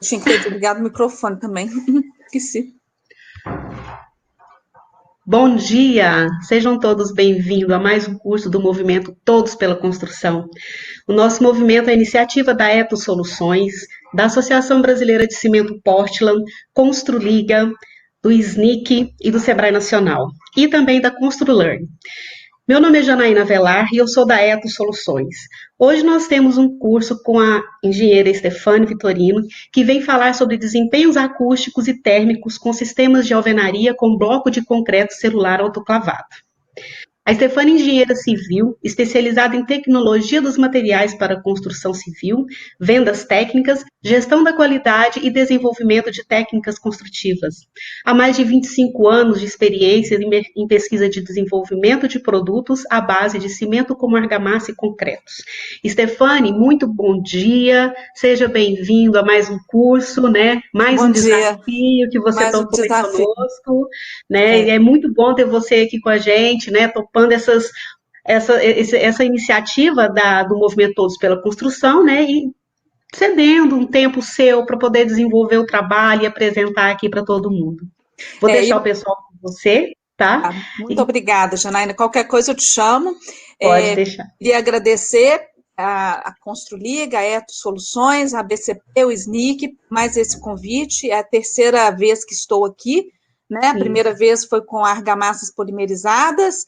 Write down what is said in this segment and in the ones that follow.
Tinha que ter desligado o microfone também. Esqueci. Bom dia! Sejam todos bem-vindos a mais um curso do movimento Todos pela Construção. O nosso movimento é a iniciativa da Eto Soluções, da Associação Brasileira de Cimento Portland, Construliga, do SNIC e do Sebrae Nacional, e também da ConstruLearn. Meu nome é Janaína Velar e eu sou da Eto Soluções. Hoje nós temos um curso com a engenheira Stefane Vitorino, que vem falar sobre desempenhos acústicos e térmicos com sistemas de alvenaria com bloco de concreto celular autoclavado. A Stefane é engenheira civil, especializada em tecnologia dos materiais para construção civil, vendas técnicas, gestão da qualidade e desenvolvimento de técnicas construtivas. Há mais de 25 anos de experiência em pesquisa de desenvolvimento de produtos à base de cimento como argamassa e concretos. Stefane, muito bom dia, seja bem-vindo a mais um curso, né? Mais Bom um dia. desafio que você Mais um topou aí desafio. conosco, né? E é muito bom ter você aqui com a gente, né? Topando essa iniciativa do Movimento Todos pela Construção, né? E cedendo um tempo seu para poder desenvolver o trabalho e apresentar aqui para todo mundo. Vou deixar o pessoal com você, tá? Muito obrigada, Janaína. Qualquer coisa eu te chamo. Pode deixar. Queria agradecer a Construliga, a Eto Soluções, a BCP, o SNIC, mais esse convite. É a terceira vez que estou aqui, né? A primeira vez foi com argamassas polimerizadas,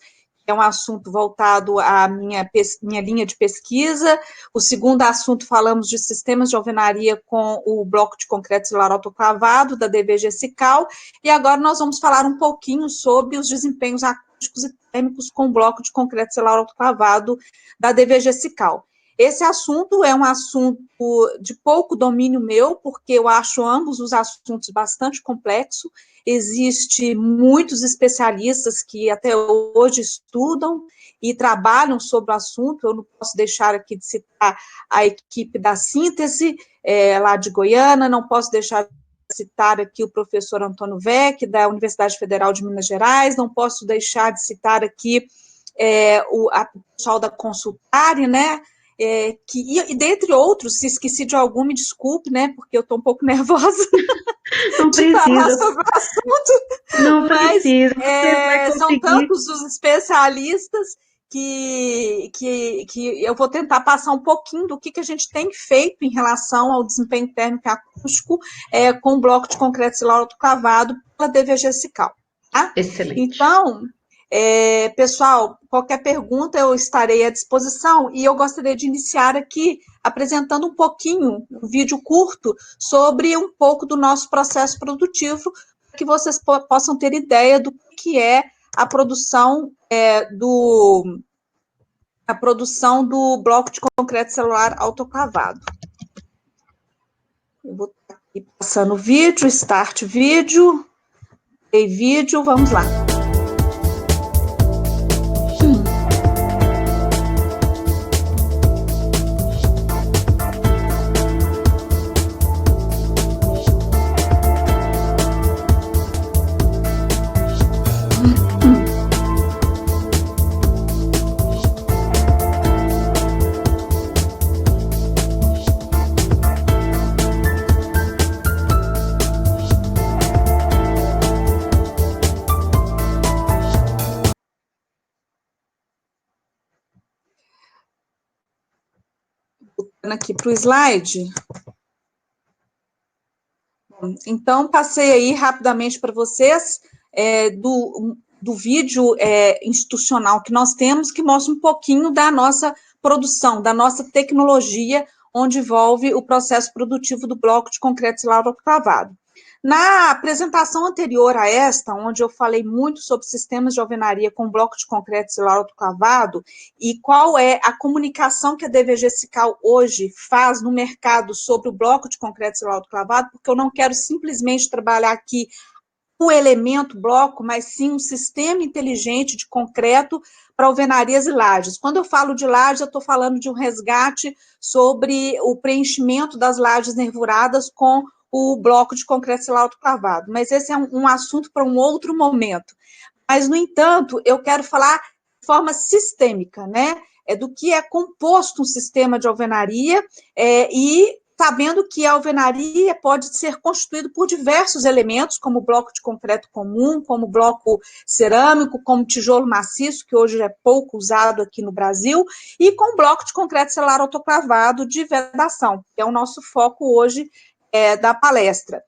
é um assunto voltado à minha linha de pesquisa. O segundo assunto, falamos de sistemas de alvenaria com o bloco de concreto celular autoclavado, da DVG Cical, e agora nós vamos falar um pouquinho sobre os desempenhos acústicos e térmicos com o bloco de concreto celular autoclavado, da DVG Cical. Esse assunto é um assunto de pouco domínio meu, porque eu acho ambos os assuntos bastante complexos. Existem muitos especialistas que até hoje estudam e trabalham sobre o assunto. Eu não posso deixar aqui de citar a equipe da Síntese, lá de Goiânia, não posso deixar de citar aqui o professor Antônio Vec, da Universidade Federal de Minas Gerais, não posso deixar de citar aqui o pessoal da Consultare, né? E dentre outros, se esqueci de algum, me desculpe, né, porque eu estou um pouco nervosa Não de falar precisa. sobre o assunto, Não mas precisa, você vai são conseguir. tantos os especialistas que eu vou tentar passar um pouquinho do que a gente tem feito em relação ao desempenho térmico e acústico com o bloco de concreto celular autoclavado pela DVG Cical. Tá? Excelente. Então, pessoal, qualquer pergunta eu estarei à disposição e eu gostaria de iniciar aqui apresentando um pouquinho, um vídeo curto, sobre um pouco do nosso processo produtivo, para que vocês possam ter ideia do que é a produção do bloco de concreto celular autoclavado. Eu vou estar aqui passando o vídeo, start vídeo, play vídeo, vamos lá. Aqui para o slide. Então, passei aí rapidamente para vocês do vídeo institucional que nós temos, que mostra um pouquinho da nossa produção, da nossa tecnologia, onde envolve o processo produtivo do bloco de concreto celular autoclavado. Na apresentação anterior a esta, onde eu falei muito sobre sistemas de alvenaria com bloco de concreto celular autoclavado e qual é a comunicação que a DVG Cical hoje faz no mercado sobre o bloco de concreto celular autoclavado, porque eu não quero simplesmente trabalhar aqui o elemento bloco, mas sim um sistema inteligente de concreto para alvenarias e lajes. Quando eu falo de laje, eu estou falando de um resgate sobre o preenchimento das lajes nervuradas com o bloco de concreto celular autoclavado, mas esse é um assunto para um outro momento. Mas, no entanto, eu quero falar de forma sistêmica, né, do que é composto um sistema de alvenaria e sabendo que a alvenaria pode ser constituída por diversos elementos, como bloco de concreto comum, como bloco cerâmico, como tijolo maciço, que hoje é pouco usado aqui no Brasil, e com bloco de concreto selar autoclavado de vedação, que é o nosso foco hoje da palestra.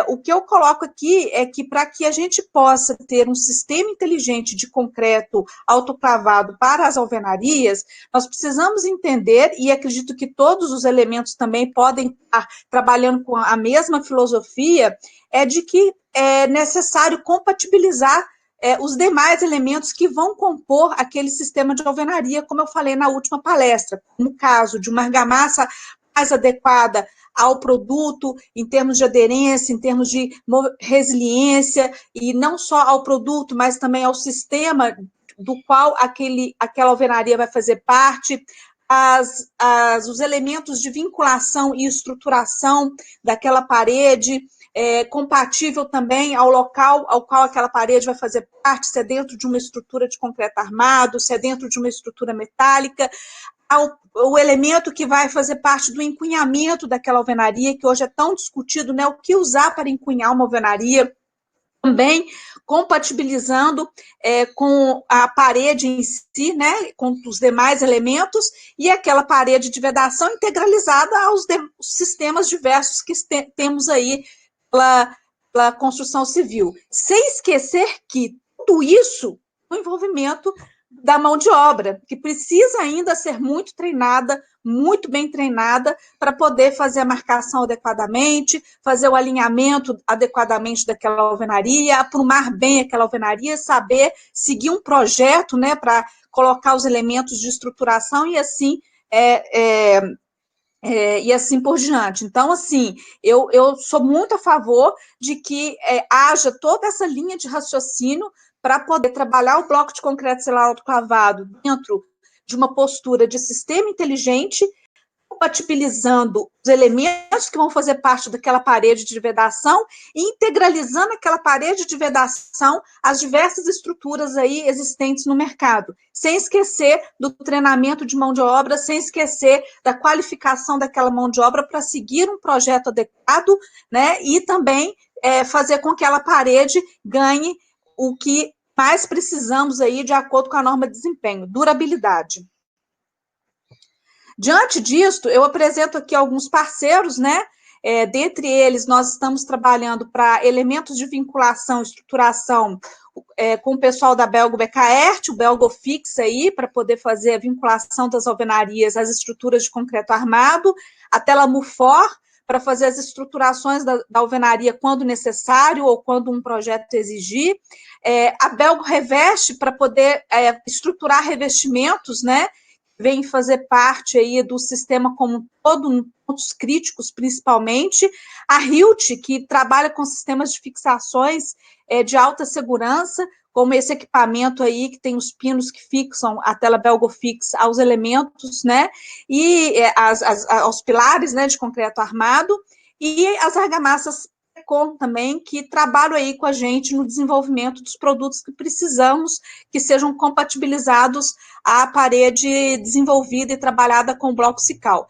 O que eu coloco aqui é que para que a gente possa ter um sistema inteligente de concreto autoclavado para as alvenarias, nós precisamos entender, e acredito que todos os elementos também podem estar trabalhando com a mesma filosofia, de que é necessário compatibilizar os demais elementos que vão compor aquele sistema de alvenaria, como eu falei na última palestra, no caso de uma argamassa mais adequada ao produto, em termos de aderência, em termos de resiliência, e não só ao produto, mas também ao sistema do qual aquela alvenaria vai fazer parte, os elementos de vinculação e estruturação daquela parede, compatível também ao local ao qual aquela parede vai fazer parte, se é dentro de uma estrutura de concreto armado, se é dentro de uma estrutura metálica, o elemento que vai fazer parte do encunhamento daquela alvenaria, que hoje é tão discutido, né? O que usar para encunhar uma alvenaria, também compatibilizando com a parede em si, né? Com os demais elementos, e aquela parede de vedação integralizada aos sistemas diversos que temos aí pela construção civil. Sem esquecer que tudo isso, o envolvimento da mão de obra, que precisa ainda ser muito treinada, muito bem treinada, para poder fazer a marcação adequadamente, fazer o alinhamento adequadamente daquela alvenaria, aprumar bem aquela alvenaria, saber seguir um projeto, né, para colocar os elementos de estruturação e assim por diante. Então, assim, eu sou muito a favor de que haja toda essa linha de raciocínio para poder trabalhar o bloco de concreto selar autoclavado dentro de uma postura de sistema inteligente, compatibilizando os elementos que vão fazer parte daquela parede de vedação e integralizando aquela parede de vedação às diversas estruturas aí existentes no mercado, sem esquecer do treinamento de mão de obra, sem esquecer da qualificação daquela mão de obra para seguir um projeto adequado, né, e também fazer com que aquela parede ganhe o que mais precisamos aí de acordo com a norma de desempenho, durabilidade. Diante disto, eu apresento aqui alguns parceiros, né? Dentre eles, nós estamos trabalhando para elementos de vinculação, estruturação, com o pessoal da Belgo Becaert, o Belgofix aí, para poder fazer a vinculação das alvenarias às estruturas de concreto armado, a Telamufor, para fazer as estruturações da alvenaria quando necessário ou quando um projeto exigir, a Belgo Reveste, para poder estruturar revestimentos, né? Vem fazer parte aí do sistema como um todo, pontos críticos principalmente, a Hilt, que trabalha com sistemas de fixações de alta segurança, como esse equipamento aí, que tem os pinos que fixam a tela Belgofix aos elementos, né, e aos pilares, né, de concreto armado, e as argamassas também, que trabalham aí com a gente no desenvolvimento dos produtos que precisamos, que sejam compatibilizados à parede desenvolvida e trabalhada com o bloco Sical.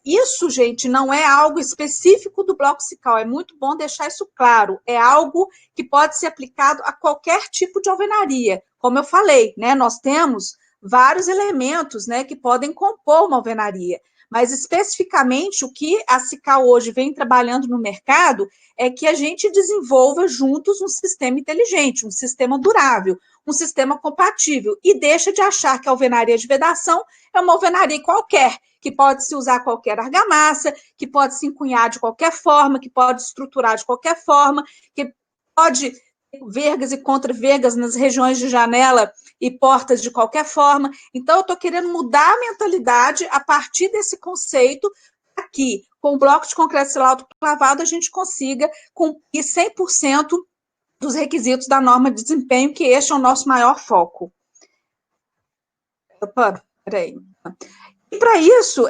Isso, gente, não é algo específico do bloco Sical, é muito bom deixar isso claro, é algo que pode ser aplicado a qualquer tipo de alvenaria. Como eu falei, né, nós temos vários elementos, né, que podem compor uma alvenaria, mas especificamente o que a Sical hoje vem trabalhando no mercado é que a gente desenvolva juntos um sistema inteligente, um sistema durável, um sistema compatível, e deixa de achar que a alvenaria de vedação é uma alvenaria qualquer, que pode se usar qualquer argamassa, que pode se encunhar de qualquer forma, que pode estruturar de qualquer forma, que pode ter vergas e contra-vergas nas regiões de janela e portas de qualquer forma. Então, eu estou querendo mudar a mentalidade a partir desse conceito, aqui, com o bloco de concreto selar autoclavado, a gente consiga cumprir 100% dos requisitos da norma de desempenho, que este é o nosso maior foco. Opa, peraí. E para isso,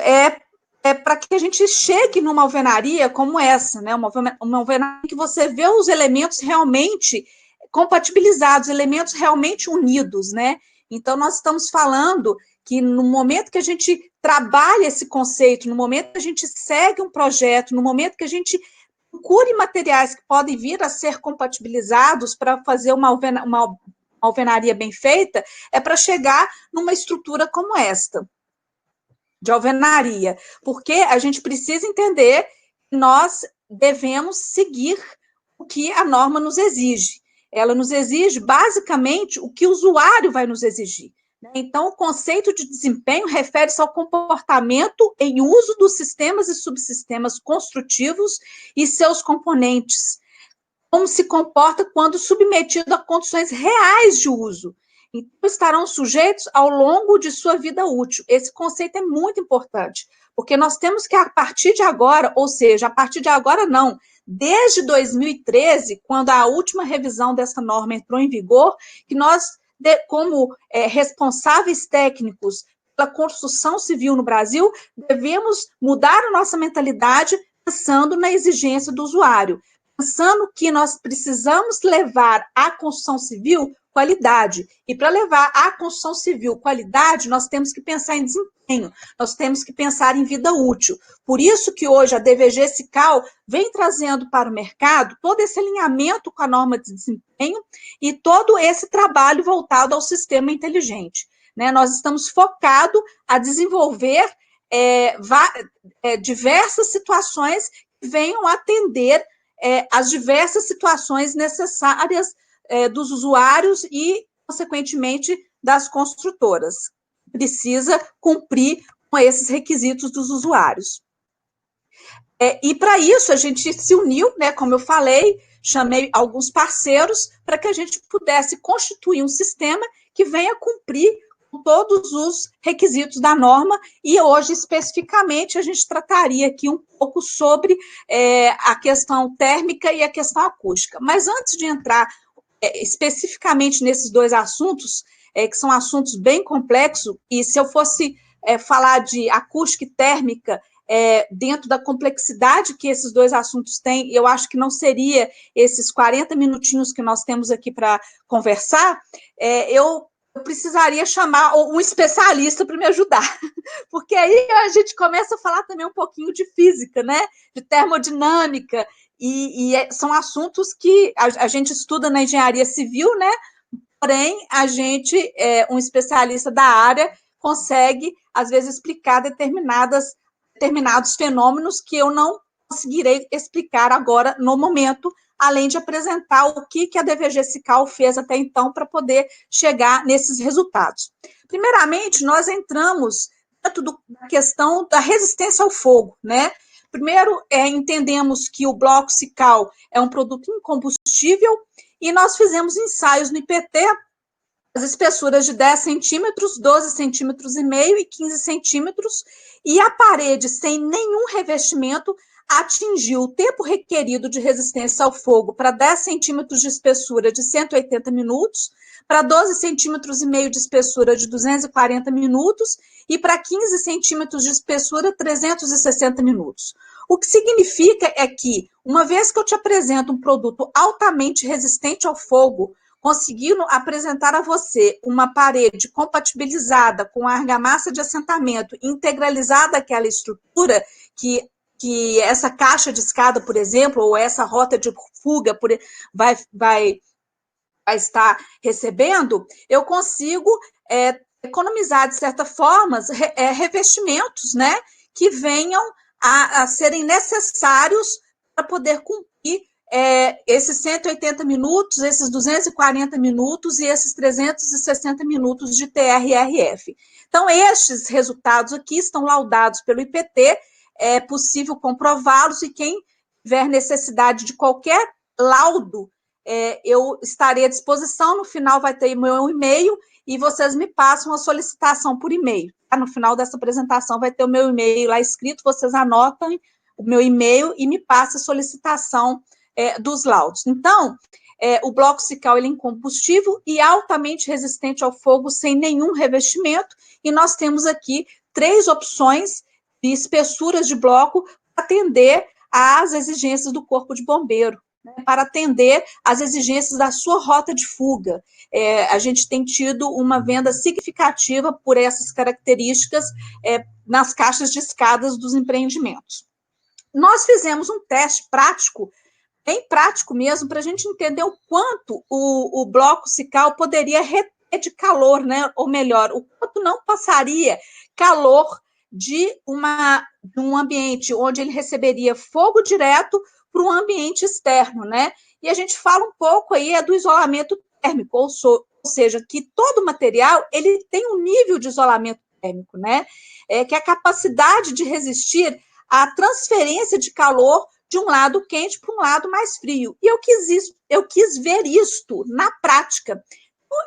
para que a gente chegue numa alvenaria como essa, né? Uma alvenaria que você vê os elementos realmente compatibilizados, elementos realmente unidos, né? Então, nós estamos falando que no momento que a gente trabalha esse conceito, no momento que a gente segue um projeto, no momento que a gente procure materiais que podem vir a ser compatibilizados para fazer uma alvenaria bem feita, é para chegar numa estrutura como esta, de alvenaria, porque a gente precisa entender que nós devemos seguir o que a norma nos exige. Ela nos exige, basicamente, o que o usuário vai nos exigir. Então, o conceito de desempenho refere-se ao comportamento em uso dos sistemas e subsistemas construtivos e seus componentes, como se comporta quando submetido a condições reais de uso. Então, estarão sujeitos ao longo de sua vida útil. Esse conceito é muito importante, porque nós temos que, a partir de agora, ou seja, a partir de agora não, desde 2013, quando a última revisão dessa norma entrou em vigor, que nós, como responsáveis técnicos pela construção civil no Brasil, devemos mudar a nossa mentalidade pensando na exigência do usuário, pensando que nós precisamos levar à construção civil qualidade. E para levar à construção civil qualidade, nós temos que pensar em desempenho, nós temos que pensar em vida útil. Por isso que hoje a DVG-SICAL vem trazendo para o mercado todo esse alinhamento com a norma de desempenho e todo esse trabalho voltado ao sistema inteligente. Nós estamos focados a desenvolver diversas situações que venham atender as diversas situações necessárias dos usuários e, consequentemente, das construtoras. Precisa cumprir com esses requisitos dos usuários. E, para isso, a gente se uniu, como eu falei, chamei alguns parceiros para que a gente pudesse constituir um sistema que venha cumprir com todos os requisitos da norma, e hoje, especificamente, a gente trataria aqui um pouco sobre a questão térmica e a questão acústica. Mas antes de entrar especificamente nesses dois assuntos, que são assuntos bem complexos, e se eu fosse falar de acústica e térmica, dentro da complexidade que esses dois assuntos têm, eu acho que não seria esses 40 minutinhos que nós temos aqui para conversar, eu precisaria chamar um especialista para me ajudar, porque aí a gente começa a falar também um pouquinho de física, de termodinâmica, e são assuntos que a gente estuda na engenharia civil, porém, a gente, um especialista da área, consegue, às vezes, explicar determinados fenômenos que eu não conseguirei explicar agora, no momento, além de apresentar o que a DVG-SICAL fez até então para poder chegar nesses resultados. Primeiramente, nós entramos dentro da questão da resistência ao fogo, Primeiro, entendemos que o bloco SICAL é um produto incombustível e nós fizemos ensaios no IPT, as espessuras de 10 centímetros, 12 centímetros e meio e 15 centímetros, e a parede sem nenhum revestimento atingiu o tempo requerido de resistência ao fogo para 10 centímetros de espessura de 180 minutos, para 12 centímetros e meio de espessura de 240 minutos e para 15 centímetros de espessura 360 minutos. O que significa é que, uma vez que eu te apresento um produto altamente resistente ao fogo, conseguindo apresentar a você uma parede compatibilizada com a argamassa de assentamento, integralizada àquela estrutura, que essa caixa de escada, por exemplo, ou essa rota de fuga vai estar recebendo, eu consigo economizar, de certa forma, revestimentos, que venham a serem necessários para poder cumprir esses 180 minutos, esses 240 minutos e esses 360 minutos de TRRF. Então, estes resultados aqui estão laudados pelo IPT, é possível comprová-los, e quem tiver necessidade de qualquer laudo, eu estarei à disposição. No final vai ter meu e-mail e vocês me passam a solicitação por e-mail. No final dessa apresentação vai ter o meu e-mail lá escrito, vocês anotam o meu e-mail e me passam a solicitação dos laudos. Então, o bloco SICAL ele é incombustível e altamente resistente ao fogo, sem nenhum revestimento, e nós temos aqui 3 opções de espessuras de bloco para atender às exigências do Corpo de Bombeiro, né, para atender às exigências da sua rota de fuga. A gente tem tido uma venda significativa por essas características nas caixas de escadas dos empreendimentos. Nós fizemos um teste prático, bem prático mesmo, para a gente entender o quanto o bloco Cical poderia reter de calor, né? Ou melhor, o quanto não passaria calor de um ambiente onde ele receberia fogo direto para um ambiente externo, né? E a gente fala um pouco aí do isolamento térmico, ou seja, que todo material ele tem um nível de isolamento térmico, né? Que é a capacidade de resistir à transferência de calor de um lado quente para um lado mais frio. E eu quis ver isto na prática.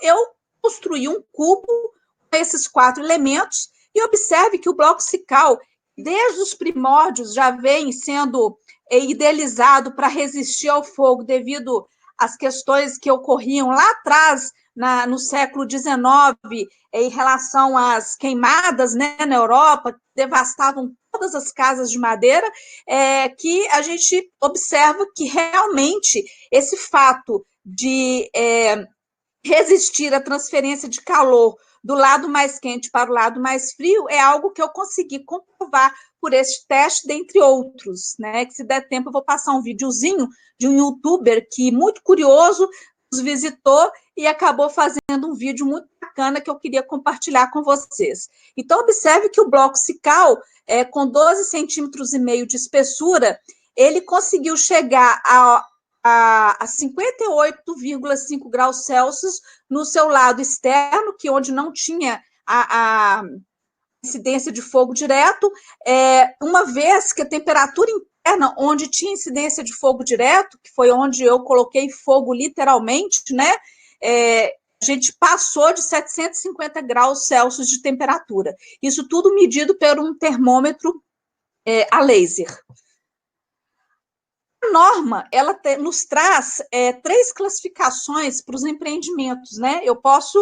Eu construí um cubo com esses 4 elementos e observe que o bloco Cical, desde os primórdios, já vem sendo idealizado para resistir ao fogo devido às questões que ocorriam lá atrás, no século XIX, em relação às queimadas, né, na Europa, que devastavam todas as casas de madeira, que a gente observa que realmente esse fato de resistir à transferência de calor do lado mais quente para o lado mais frio é algo que eu consegui comprovar por este teste, dentre outros, né? Que se der tempo eu vou passar um videozinho de um youtuber que, muito curioso, nos visitou e acabou fazendo um vídeo muito bacana que eu queria compartilhar com vocês. Então, observe que o bloco Cical, com 12,5 centímetros de espessura, ele conseguiu chegar a 58,5 graus Celsius no seu lado externo, que onde não tinha a incidência de fogo direto, uma vez que a temperatura interna, onde tinha incidência de fogo direto, que foi onde eu coloquei fogo literalmente, né, a gente passou de 750 graus Celsius de temperatura. Isso tudo medido por um termômetro a laser. A norma, ela nos traz 3 classificações para os empreendimentos, né? Eu posso,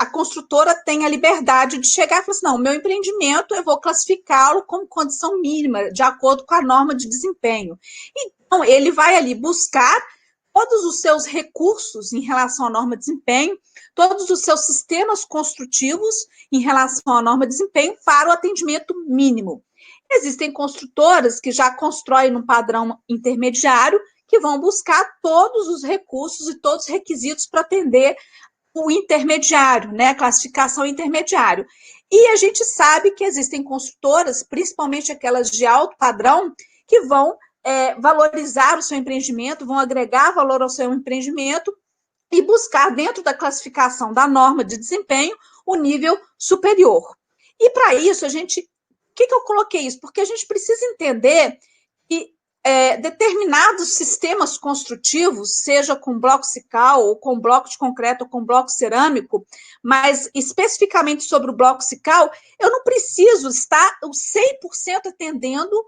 a construtora tem a liberdade de chegar e falar assim, não, o meu empreendimento eu vou classificá-lo como condição mínima, de acordo com a norma de desempenho. Então, ele vai ali buscar todos os seus recursos em relação à norma de desempenho, todos os seus sistemas construtivos em relação à norma de desempenho para o atendimento mínimo. Existem construtoras que já constroem num padrão intermediário, que vão buscar todos os recursos e todos os requisitos para atender o intermediário, né, a classificação intermediário. E a gente sabe que existem construtoras, principalmente aquelas de alto padrão, que vão valorizar o seu empreendimento, vão agregar valor ao seu empreendimento e buscar, dentro da classificação da norma de desempenho, o nível superior. E para isso, por que eu coloquei isso? Porque a gente precisa entender que determinados sistemas construtivos, seja com bloco Cical, ou com bloco de concreto, ou com bloco cerâmico, mas especificamente sobre o bloco Cical, eu não preciso estar 100% atendendo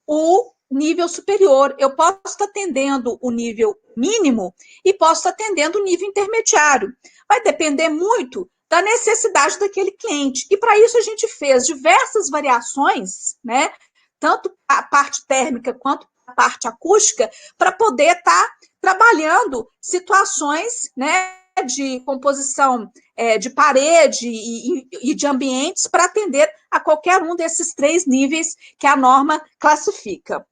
o nível superior. Eu posso estar atendendo o nível mínimo e posso estar atendendo o nível intermediário. Vai depender muito da necessidade daquele cliente. E para isso a gente fez diversas variações, né? Tanto a parte térmica quanto a parte acústica, para poder estar trabalhando situações, né, de composição de parede e de ambientes para atender a qualquer um desses 3 níveis que a norma classifica.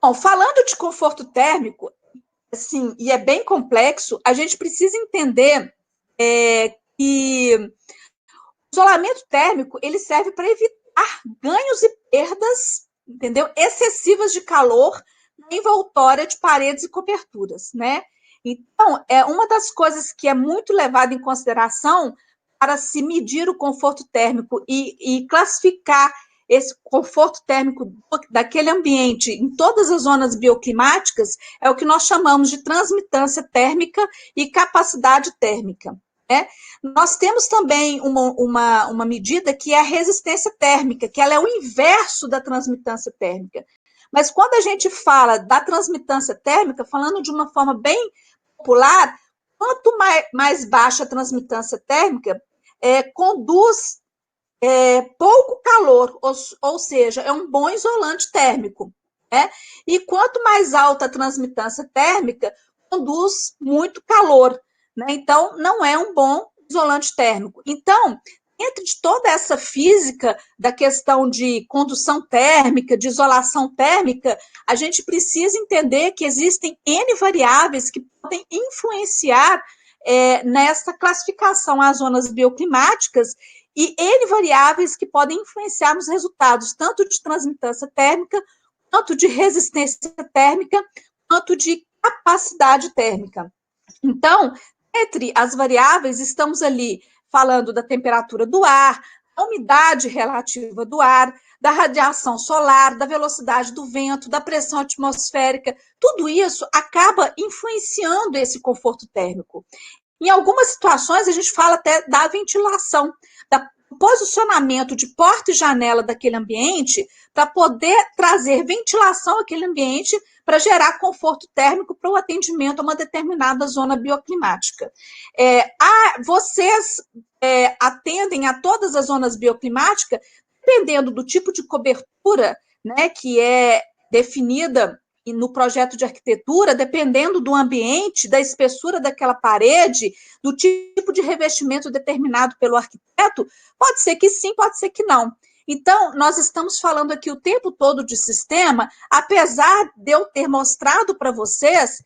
Bom, falando de conforto térmico, assim, e é bem complexo, a gente precisa entender que o isolamento térmico ele serve para evitar ganhos e perdas, entendeu? Excessivas de calor na envoltória de paredes e coberturas, né? Então, uma das coisas que é muito levada em consideração para se medir o conforto térmico e classificar esse conforto térmico daquele ambiente em todas as zonas bioclimáticas é o que nós chamamos de transmitância térmica e capacidade térmica. Nós temos também uma medida que é a resistência térmica, que ela é o inverso da transmitância térmica. Mas quando a gente fala da transmitância térmica, falando de uma forma bem popular, quanto mais baixa a transmitância térmica, conduz pouco calor, ou seja, é um bom isolante térmico. né? E quanto mais alta a transmitância térmica, conduz muito calor, né? Então, não é um bom isolante térmico. Então, dentro de toda essa física da questão de condução térmica, de isolação térmica, a gente precisa entender que existem N variáveis que podem influenciar nessa classificação às zonas bioclimáticas e N variáveis que podem influenciar nos resultados, tanto de transmitância térmica, quanto de resistência térmica, quanto de capacidade térmica. Então, entre as variáveis, estamos ali falando da temperatura do ar, da umidade relativa do ar, da radiação solar, da velocidade do vento, da pressão atmosférica, tudo isso acaba influenciando esse conforto térmico. Em algumas situações, a gente fala até da ventilação, do posicionamento de porta e janela daquele ambiente para poder trazer ventilação àquele ambiente para gerar conforto térmico para o atendimento a uma determinada zona bioclimática. Vocês atendem a todas as zonas bioclimáticas, dependendo do tipo de cobertura, né, que é definida no projeto de arquitetura, dependendo do ambiente, da espessura daquela parede, do tipo de revestimento determinado pelo arquiteto, pode ser que sim, pode ser que não. Então, nós estamos falando aqui o tempo todo de sistema, apesar de eu ter mostrado para vocês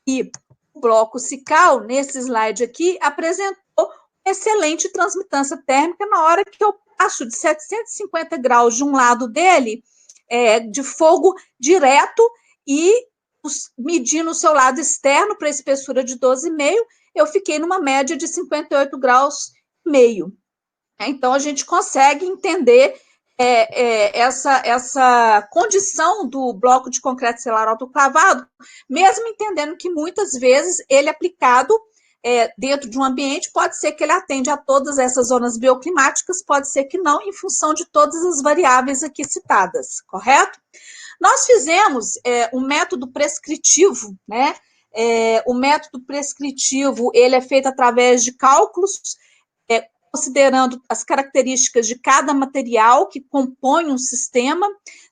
que o bloco Cical, nesse slide aqui, apresentou excelente transmitância térmica na hora que eu passo de 750 graus de um lado dele, de fogo direto, e medindo o seu lado externo para a espessura de 12,5, eu fiquei numa média de 58 graus e meio. Então, a gente consegue entender essa condição do bloco de concreto selar autoclavado, mesmo entendendo que muitas vezes ele aplicado dentro de um ambiente, pode ser que ele atende a todas essas zonas bioclimáticas, pode ser que não, em função de todas as variáveis aqui citadas, correto? Nós fizemos um método prescritivo, né? O método prescritivo, ele é feito através de cálculos, considerando as características de cada material que compõe um sistema,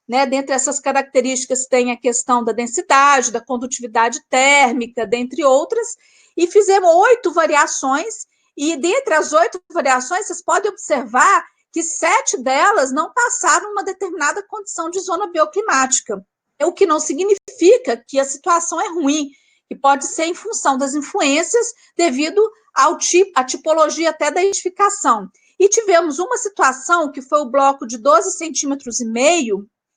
né? Dentre essas características tem a questão da densidade, da condutividade térmica, dentre outras, e fizemos 8 variações, e dentre as 8 variações, vocês podem observar que 7 delas não passaram uma determinada condição de zona bioclimática, o que não significa que a situação é ruim, que pode ser em função das influências devido à tipologia até da edificação. E tivemos uma situação que foi o bloco de 12,5 centímetros,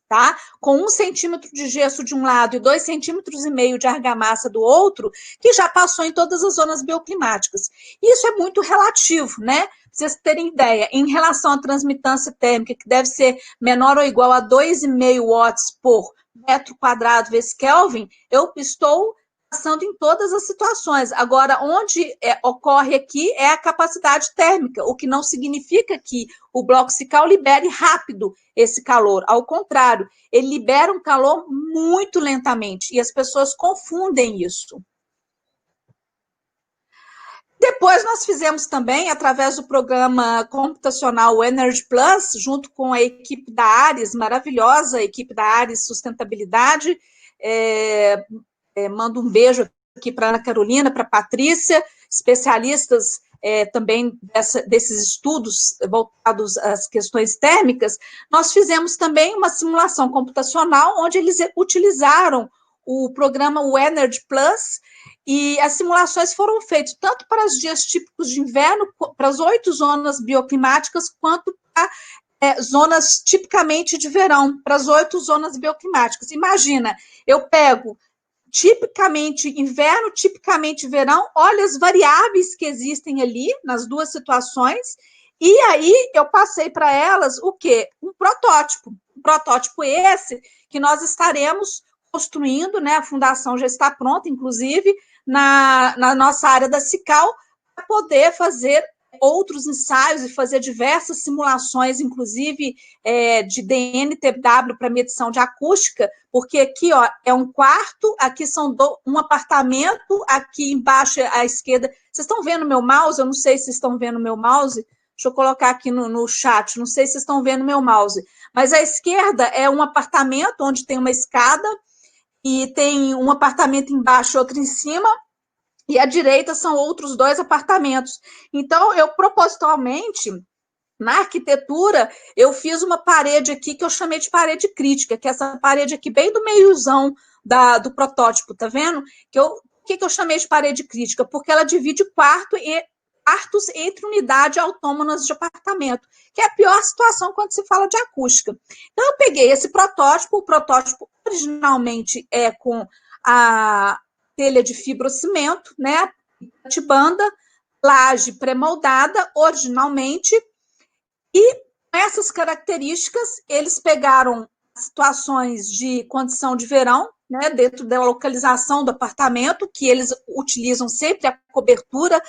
tá? Com 1 centímetro de gesso de um lado e 2,5 centímetros de argamassa do outro, que já passou em todas as zonas bioclimáticas. Isso é muito relativo, né? Pra vocês terem ideia, em relação à transmitância térmica, que deve ser menor ou igual a 2,5 watts por metro quadrado vezes Kelvin, eu estou passando em todas as situações. Agora, onde ocorre aqui é a capacidade térmica, o que não significa que o bloco Cical libere rápido esse calor. Ao contrário, ele libera um calor muito lentamente, e as pessoas confundem isso. Depois nós fizemos também, através do programa computacional Energy Plus, junto com a equipe da Ares, maravilhosa a equipe da Ares Sustentabilidade, mando um beijo aqui para a Ana Carolina, para a Patrícia, especialistas também desses estudos voltados às questões térmicas. Nós fizemos também uma simulação computacional, onde eles utilizaram o programa Energy Plus, e as simulações foram feitas tanto para os dias típicos de inverno, para as 8 zonas bioclimáticas, quanto para zonas tipicamente de verão, para as 8 zonas bioclimáticas. Imagina, eu pego tipicamente inverno, tipicamente verão, olha as variáveis que existem ali nas duas situações, e aí eu passei para elas o quê? Um protótipo esse que nós estaremos construindo, né? A fundação já está pronta, inclusive, na nossa área da Cical, para poder fazer outros ensaios e fazer diversas simulações, inclusive de DNTW para medição de acústica, porque aqui ó, é um quarto, aqui são um apartamento, aqui embaixo à esquerda. Vocês estão vendo meu mouse? Eu não sei se estão vendo meu mouse. Deixa eu colocar aqui no chat, não sei se estão vendo meu mouse. Mas à esquerda é um apartamento onde tem uma escada e tem um apartamento embaixo e outro em cima, e à direita são outros 2 apartamentos. Então, eu propositalmente, na arquitetura, eu fiz uma parede aqui que eu chamei de parede crítica, que é essa parede aqui bem do meiozão do protótipo, tá vendo? Por que eu chamei de parede crítica? Porque ela divide quartos entre unidades autônomas de apartamento, que é a pior situação quando se fala de acústica. Então, eu peguei esse protótipo, o protótipo originalmente é com a telha de fibrocimento, né, de banda, laje pré-moldada, originalmente, e com essas características, eles pegaram situações de condição de verão, né, dentro da localização do apartamento, que eles utilizam sempre a cobertura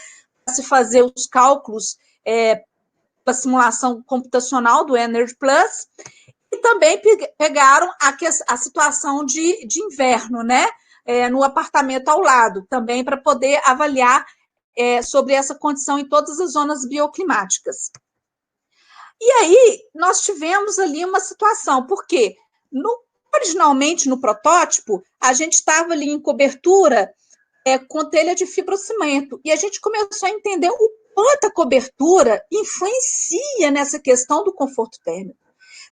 para se fazer os cálculos da simulação computacional do Energy Plus, e também pegaram a situação de inverno, né, no apartamento ao lado, também para poder avaliar sobre essa condição em todas as zonas bioclimáticas. E aí, nós tivemos ali uma situação, porque originalmente no protótipo, a gente estava ali em cobertura com telha de fibrocimento, e a gente começou a entender o quanto a cobertura influencia nessa questão do conforto térmico.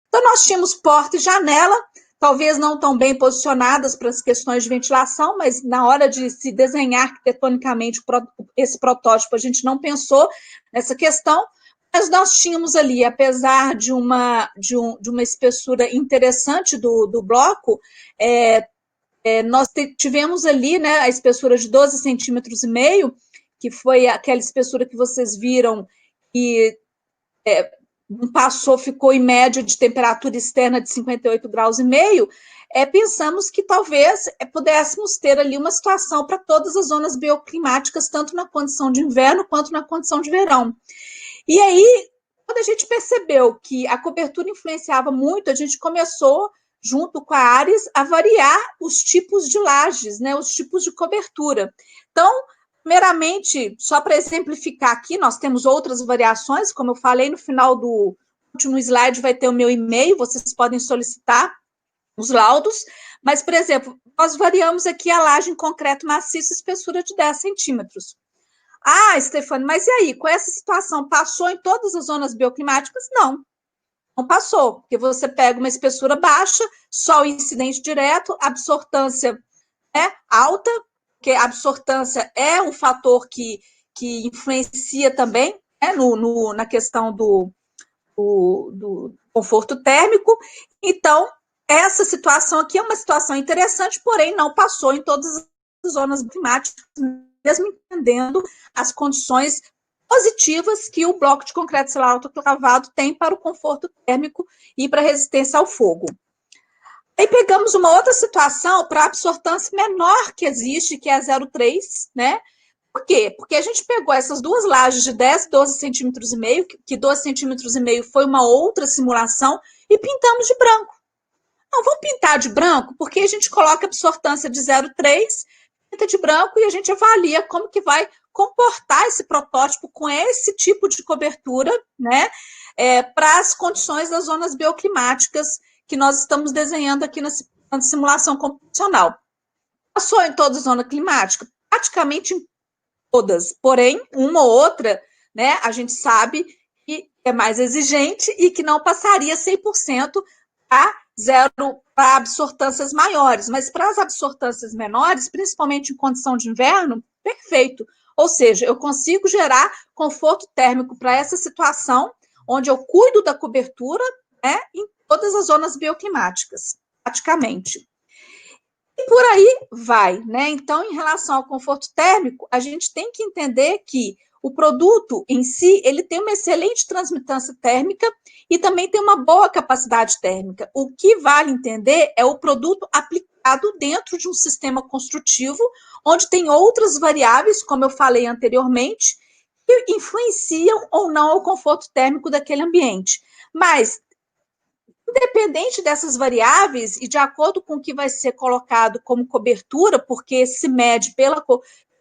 Então, nós tínhamos porta e janela, talvez não tão bem posicionadas para as questões de ventilação, mas na hora de se desenhar arquitetonicamente esse protótipo, a gente não pensou nessa questão, mas nós tínhamos ali, apesar de uma espessura interessante do bloco, nós tivemos ali, né, a espessura de 12,5 centímetros, que foi aquela espessura que vocês viram, que ficou em média de temperatura externa de 58,5 graus, pensamos que talvez pudéssemos ter ali uma situação para todas as zonas bioclimáticas, tanto na condição de inverno quanto na condição de verão. E aí, quando a gente percebeu que a cobertura influenciava muito, a gente começou, junto com a Ares, a variar os tipos de lajes, né, os tipos de cobertura. Então, primeiramente, só para exemplificar aqui, nós temos outras variações, como eu falei, no final do último slide vai ter o meu e-mail, vocês podem solicitar os laudos, mas, por exemplo, nós variamos aqui a laje em concreto maciço, espessura de 10 centímetros. Ah, Stefane, mas e aí, com essa situação, passou em todas as zonas bioclimáticas? Não passou, porque você pega uma espessura baixa, sol incidente direto, absortância alta, porque a absortância é um fator que influencia também na questão do conforto térmico. Então, essa situação aqui é uma situação interessante, porém não passou em todas as zonas climáticas, mesmo entendendo as condições positivas que o bloco de concreto celular autoclavado tem para o conforto térmico e para a resistência ao fogo. Aí pegamos uma outra situação para a absortância menor que existe, que é a 0,3, né? Por quê? Porque a gente pegou essas duas lajes de 10 e 12,5 centímetros, que 12,5 centímetros foi uma outra simulação, e pintamos de branco. Não, vamos pintar de branco, porque a gente coloca a absortância de 0,3, pinta de branco e a gente avalia como que vai comportar esse protótipo com esse tipo de cobertura, né, para as condições das zonas bioclimáticas que nós estamos desenhando aqui na simulação computacional. Passou em toda a zona climática? Praticamente em todas, porém, uma ou outra, né, a gente sabe que é mais exigente e que não passaria 100% a zero para absortâncias maiores, mas para as absortâncias menores, principalmente em condição de inverno, perfeito. Ou seja, eu consigo gerar conforto térmico para essa situação, onde eu cuido da cobertura, né, em todas as zonas bioclimáticas, praticamente. E por aí vai, né? Então, em relação ao conforto térmico, a gente tem que entender que o produto em si, ele tem uma excelente transmitância térmica e também tem uma boa capacidade térmica. O que vale entender é o produto aplicado dentro de um sistema construtivo, onde tem outras variáveis, como eu falei anteriormente, que influenciam ou não o conforto térmico daquele ambiente. Mas, independente dessas variáveis e de acordo com o que vai ser colocado como cobertura, porque se mede pelo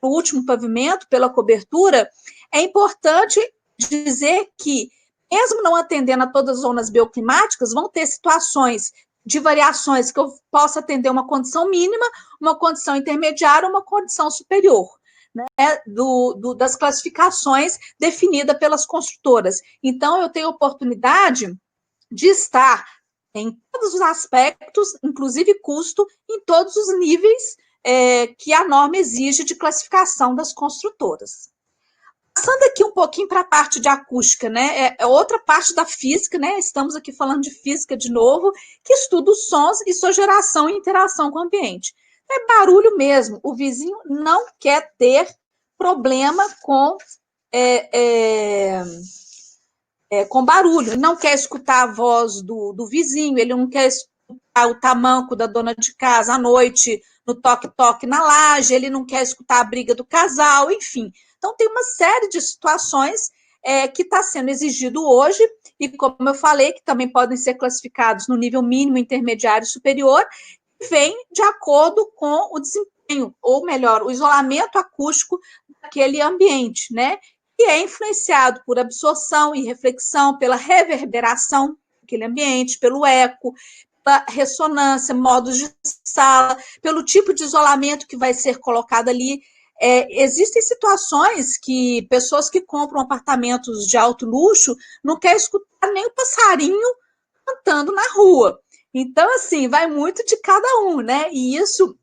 último pavimento, pela cobertura, é importante dizer que, mesmo não atendendo a todas as zonas bioclimáticas, vão ter situações de variações que eu possa atender uma condição mínima, uma condição intermediária, uma condição superior, né, das classificações definidas pelas construtoras. Então, eu tenho oportunidade de estar em todos os aspectos, inclusive custo, em todos os níveis que a norma exige de classificação das construtoras. Passando aqui um pouquinho para a parte de acústica, né? É outra parte da física, né? Estamos aqui falando de física de novo, que estuda os sons e sua geração e interação com o ambiente. É barulho mesmo. O vizinho não quer ter problema com barulho, ele não quer escutar a voz do vizinho, ele não quer escutar o tamanco da dona de casa à noite, no toque-toque na laje, ele não quer escutar a briga do casal, enfim. Então, tem uma série de situações que está sendo exigido hoje, e como eu falei, que também podem ser classificados no nível mínimo, intermediário e superior, vem de acordo com o desempenho, ou melhor, o isolamento acústico daquele ambiente, né? E é influenciado por absorção e reflexão, pela reverberação daquele ambiente, pelo eco, pela ressonância, modos de sala, pelo tipo de isolamento que vai ser colocado ali. Existem situações que pessoas que compram apartamentos de alto luxo não querem escutar nem o passarinho cantando na rua. Então, assim, vai muito de cada um, né? E isso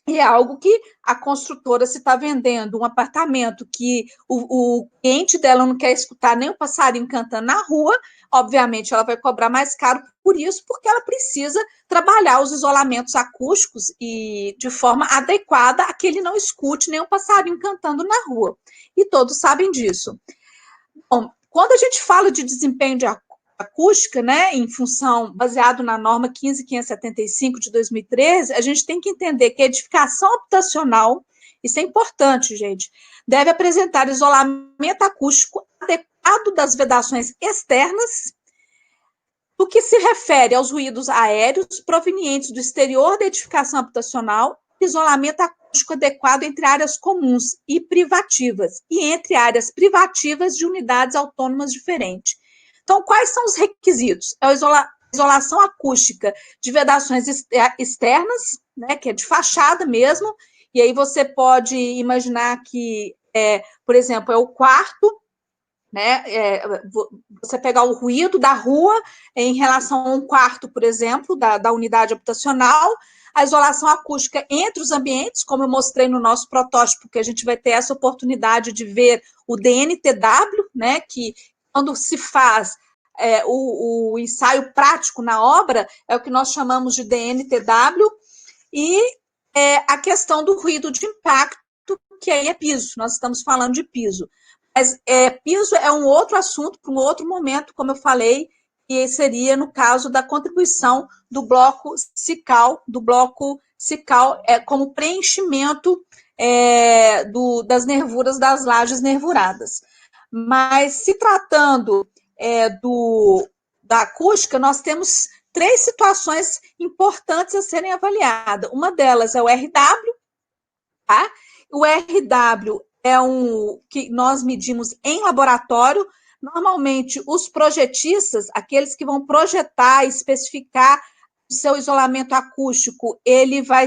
é algo que a construtora, se está vendendo um apartamento que o cliente dela não quer escutar nem o passarinho cantando na rua, obviamente ela vai cobrar mais caro por isso, porque ela precisa trabalhar os isolamentos acústicos e de forma adequada a que ele não escute nem o passarinho cantando na rua. E todos sabem disso. Bom, quando a gente fala de desempenho de acústica, né, em função, baseado na norma 15.575 de 2013, a gente tem que entender que a edificação habitacional, isso é importante, gente, deve apresentar isolamento acústico adequado das vedações externas, no que se refere aos ruídos aéreos provenientes do exterior da edificação habitacional, isolamento acústico adequado entre áreas comuns e privativas, e entre áreas privativas de unidades autônomas diferentes. Então, quais são os requisitos? É a isolação acústica de vedações externas, né, que é de fachada mesmo, e aí você pode imaginar que, por exemplo, é o quarto, né, você pegar o ruído da rua em relação a um quarto, por exemplo, da unidade habitacional, a isolação acústica entre os ambientes, como eu mostrei no nosso protótipo, que a gente vai ter essa oportunidade de ver o DNTW, né, que quando se faz o ensaio prático na obra, é o que nós chamamos de DNTW, e a questão do ruído de impacto, que aí é piso, nós estamos falando de piso. Mas piso é um outro assunto, para um outro momento, como eu falei, que seria no caso da contribuição do bloco SICAL, como preenchimento das nervuras das lajes nervuradas. Mas se tratando da acústica, nós temos 3 situações importantes a serem avaliadas. Uma delas é o RW, tá? O RW é que nós medimos em laboratório. Normalmente, os projetistas, aqueles que vão projetar e especificar o seu isolamento acústico, ele vai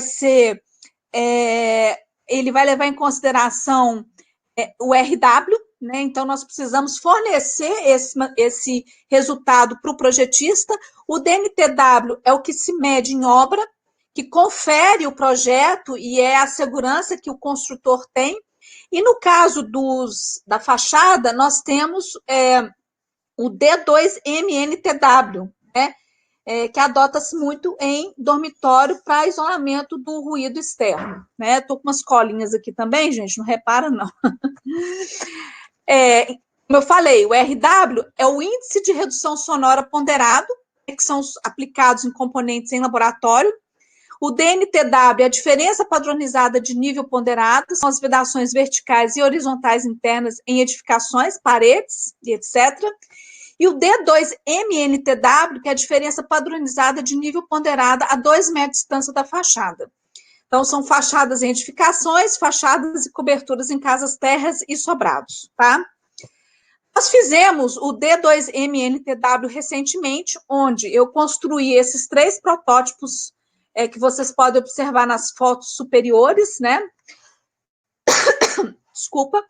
levar em consideração o RW, né? Então, nós precisamos fornecer esse resultado para o projetista. O DNTW é o que se mede em obra, que confere o projeto e é a segurança que o construtor tem. E no caso da fachada, nós temos o D2MNTW, né? Que adota-se muito em dormitório para isolamento do ruído externo. Estou com umas colinhas aqui também, gente, não repara, não. Como eu falei, o RW é o índice de redução sonora ponderado, que são aplicados em componentes em laboratório. O DNTW é a diferença padronizada de nível ponderado, são as vedações verticais e horizontais internas em edificações, paredes e etc. E o D2MNTW, que é a diferença padronizada de nível ponderado a 2 metros de distância da fachada. Então, são fachadas em edificações, fachadas e coberturas em casas térreas e sobrados, tá? Nós fizemos o D2MNTW recentemente, onde eu construí esses 3 protótipos que vocês podem observar nas fotos superiores, né? Desculpa.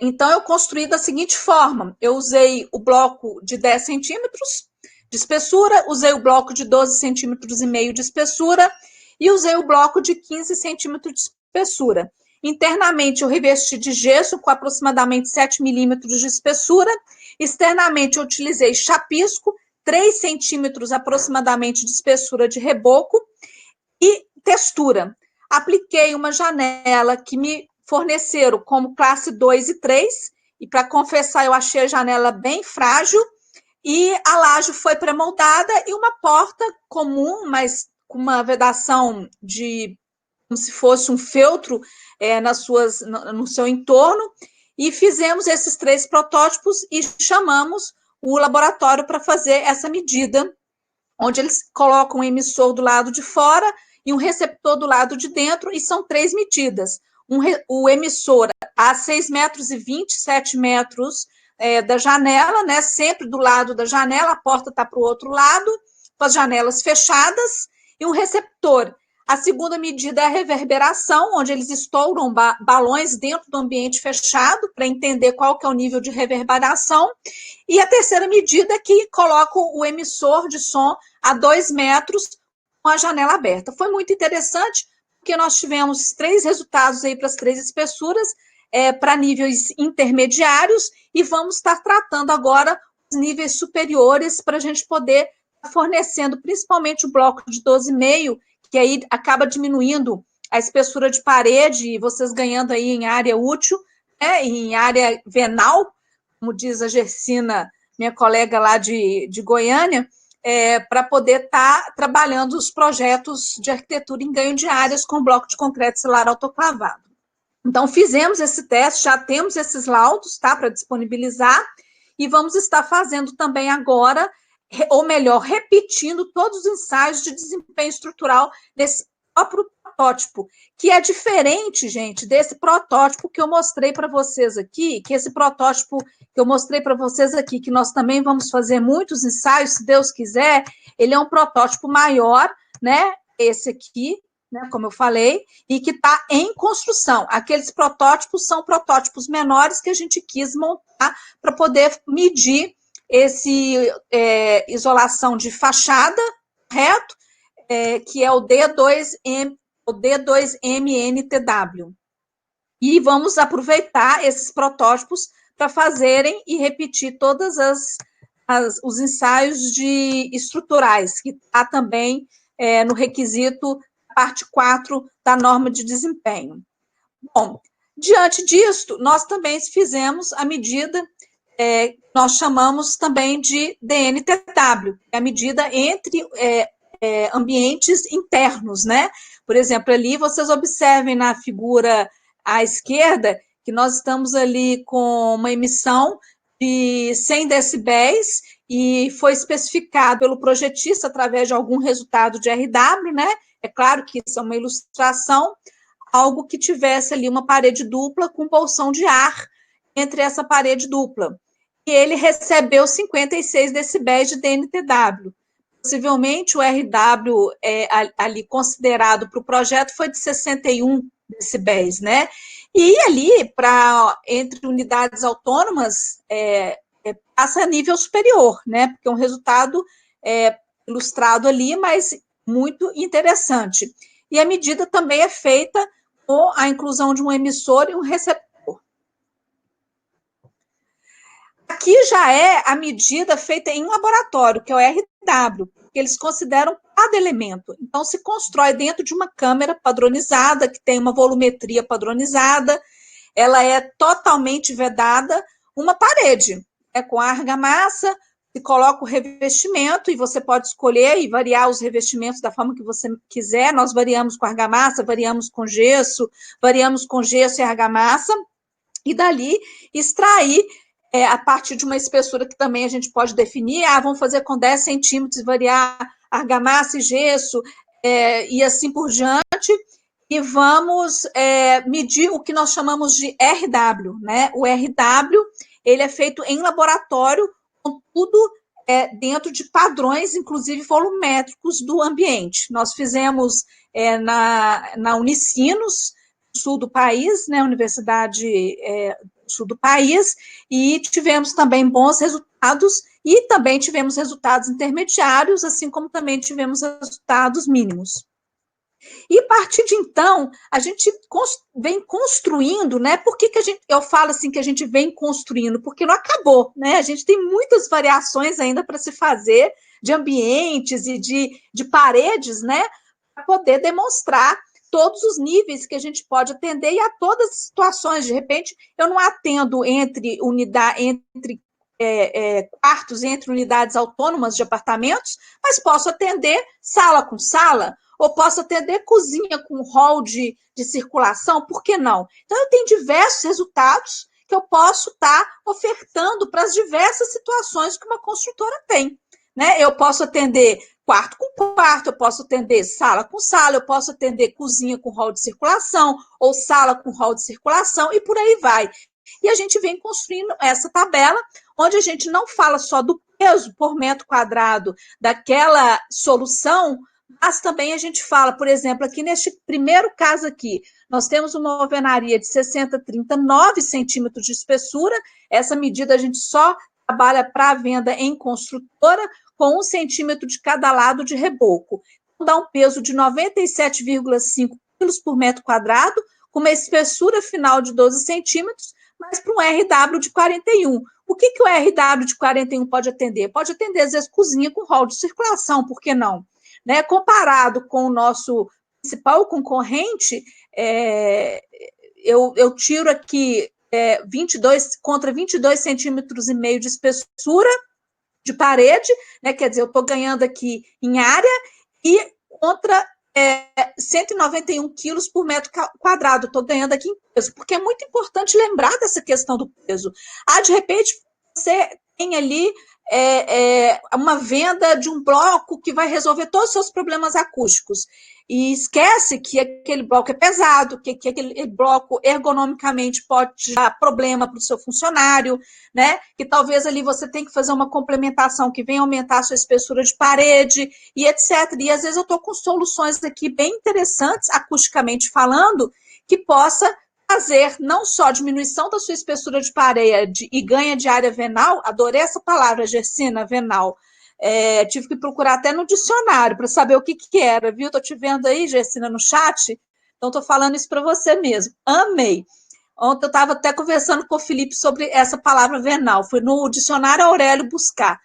Então, eu construí da seguinte forma: eu usei o bloco de 10 centímetros de espessura, usei o bloco de 12 centímetros e meio de espessura e usei o bloco de 15 centímetros de espessura. Internamente, eu revesti de gesso com aproximadamente 7 milímetros de espessura. Externamente, eu utilizei chapisco, 3 centímetros aproximadamente de espessura de reboco e textura. Apliquei uma janela que me forneceram como classe 2 e 3, e para confessar, eu achei a janela bem frágil, e a laje foi pré-moldada e uma porta comum, mas com uma vedação de como se fosse um feltro no seu entorno, e fizemos esses 3 protótipos e chamamos o laboratório para fazer essa medida, onde eles colocam um emissor do lado de fora e um receptor do lado de dentro, e são 3 medidas. O emissor a 6,20 metros e 7 metros da janela, né, sempre do lado da janela, a porta está para o outro lado, com as janelas fechadas, e um receptor. A segunda medida é a reverberação, onde eles estouram balões dentro do ambiente fechado, para entender qual que é o nível de reverberação. E a terceira medida é que coloca o emissor de som a 2 metros com a janela aberta. Foi muito interessante, porque nós tivemos 3 resultados aí para as 3 espessuras, para níveis intermediários, e vamos estar tratando agora os níveis superiores para a gente poder estar fornecendo principalmente o bloco de 12,5, que aí acaba diminuindo a espessura de parede e vocês ganhando aí em área útil, né, em área venal, como diz a Gersina, minha colega lá de Goiânia, para poder estar trabalhando os projetos de arquitetura em ganho de áreas com bloco de concreto celular autoclavado. Então, fizemos esse teste, já temos esses laudos, tá, para disponibilizar, e vamos estar fazendo também agora, ou melhor, repetindo todos os ensaios de desempenho estrutural desse próprio protótipo, que é diferente, gente, desse protótipo que eu mostrei para vocês aqui, que esse protótipo que eu mostrei para vocês aqui, que nós também vamos fazer muitos ensaios, se Deus quiser, ele é um protótipo maior, né, esse aqui, né, como eu falei, e que está em construção. Aqueles protótipos são protótipos menores que a gente quis montar para poder medir esse isolação de fachada, correto? Que é o D2MNTW. E vamos aproveitar esses protótipos para fazerem e repetir todas os ensaios estruturais, que está também no requisito parte 4 da norma de desempenho. Bom, diante disto, nós também fizemos a medida, nós chamamos também de DNTW, a medida entre ambientes internos, né? Por exemplo, ali vocês observem na figura à esquerda que nós estamos ali com uma emissão de 100 decibéis e foi especificado pelo projetista através de algum resultado de RW, né? É claro que isso é uma ilustração, algo que tivesse ali uma parede dupla com bolsão de ar entre essa parede dupla. E ele recebeu 56 decibéis de DNTW. Possivelmente o RW ali considerado para o projeto foi de 61 decibéis, né? E ali, entre unidades autônomas, passa a nível superior, né? Porque é um resultado ilustrado ali, mas muito interessante. E a medida também é feita com a inclusão de um emissor e um receptor. Aqui já é a medida feita em um laboratório, que é o RW, que eles consideram cada elemento. Então, se constrói dentro de uma câmera padronizada, que tem uma volumetria padronizada, ela é totalmente vedada, uma parede, com argamassa, se coloca o revestimento e você pode escolher e variar os revestimentos da forma que você quiser. Nós variamos com argamassa, variamos com gesso e argamassa, e dali extrair a partir de uma espessura que também a gente pode definir, vamos fazer com 10 centímetros, variar argamassa e gesso, e assim por diante, e vamos medir o que nós chamamos de RW, né? O RW, ele é feito em laboratório, com tudo dentro de padrões, inclusive volumétricos do ambiente. Nós fizemos na Unicinos, sul do país, né, Universidade do sul do país, e tivemos também bons resultados, e também tivemos resultados intermediários, assim como também tivemos resultados mínimos. E a partir de então, a gente vem construindo, né? Por que eu falo assim que a gente vem construindo? Porque não acabou, né? A gente tem muitas variações ainda para se fazer de ambientes e de paredes, né? Para poder demonstrar todos os níveis que a gente pode atender e a todas as situações. De repente, eu não atendo entre quartos, entre unidades autônomas de apartamentos, mas posso atender sala com sala, ou posso atender cozinha com hall de circulação, por que não? Então, eu tenho diversos resultados que eu posso estar ofertando para as diversas situações que uma construtora tem. Né? Eu posso atender quarto com quarto, eu posso atender sala com sala, eu posso atender cozinha com hall de circulação, ou sala com hall de circulação, e por aí vai. E a gente vem construindo essa tabela, onde a gente não fala só do peso por metro quadrado daquela solução, mas também a gente fala, por exemplo, aqui neste primeiro caso aqui, nós temos uma alvenaria de 60-30, 9 centímetros de espessura. Essa medida a gente só trabalha para venda em construtora, com 1 centímetro de cada lado de reboco. Então, dá um peso de 97,5 quilos por metro quadrado, com uma espessura final de 12 centímetros, mas para um RW de 41. O que o RW de 41 pode atender? Pode atender, às vezes, cozinha com hall de circulação, por que não? Né? Comparado com o nosso principal concorrente, eu tiro aqui 22 contra 22 centímetros e meio de espessura de parede, né? Quer dizer, eu estou ganhando aqui em área, e contra 191 quilos por metro quadrado, estou ganhando aqui em peso, porque é muito importante lembrar dessa questão do peso. De repente, você tem ali uma venda de um bloco que vai resolver todos os seus problemas acústicos, e esquece que aquele bloco é pesado, que aquele bloco ergonomicamente pode dar problema para o seu funcionário, né? Que talvez ali você tem que fazer uma complementação que venha aumentar a sua espessura de parede e etc. E às vezes eu estou com soluções aqui bem interessantes, acusticamente falando, que possa fazer não só diminuição da sua espessura de parede e ganha de área venal. Adorei essa palavra, Gersina, venal. Tive que procurar até no dicionário para saber o que era, viu? Estou te vendo aí, Gersina, no chat, então estou falando isso para você mesmo. Amei. Ontem eu estava até conversando com o Felipe sobre essa palavra venal. Fui no dicionário Aurélio buscar.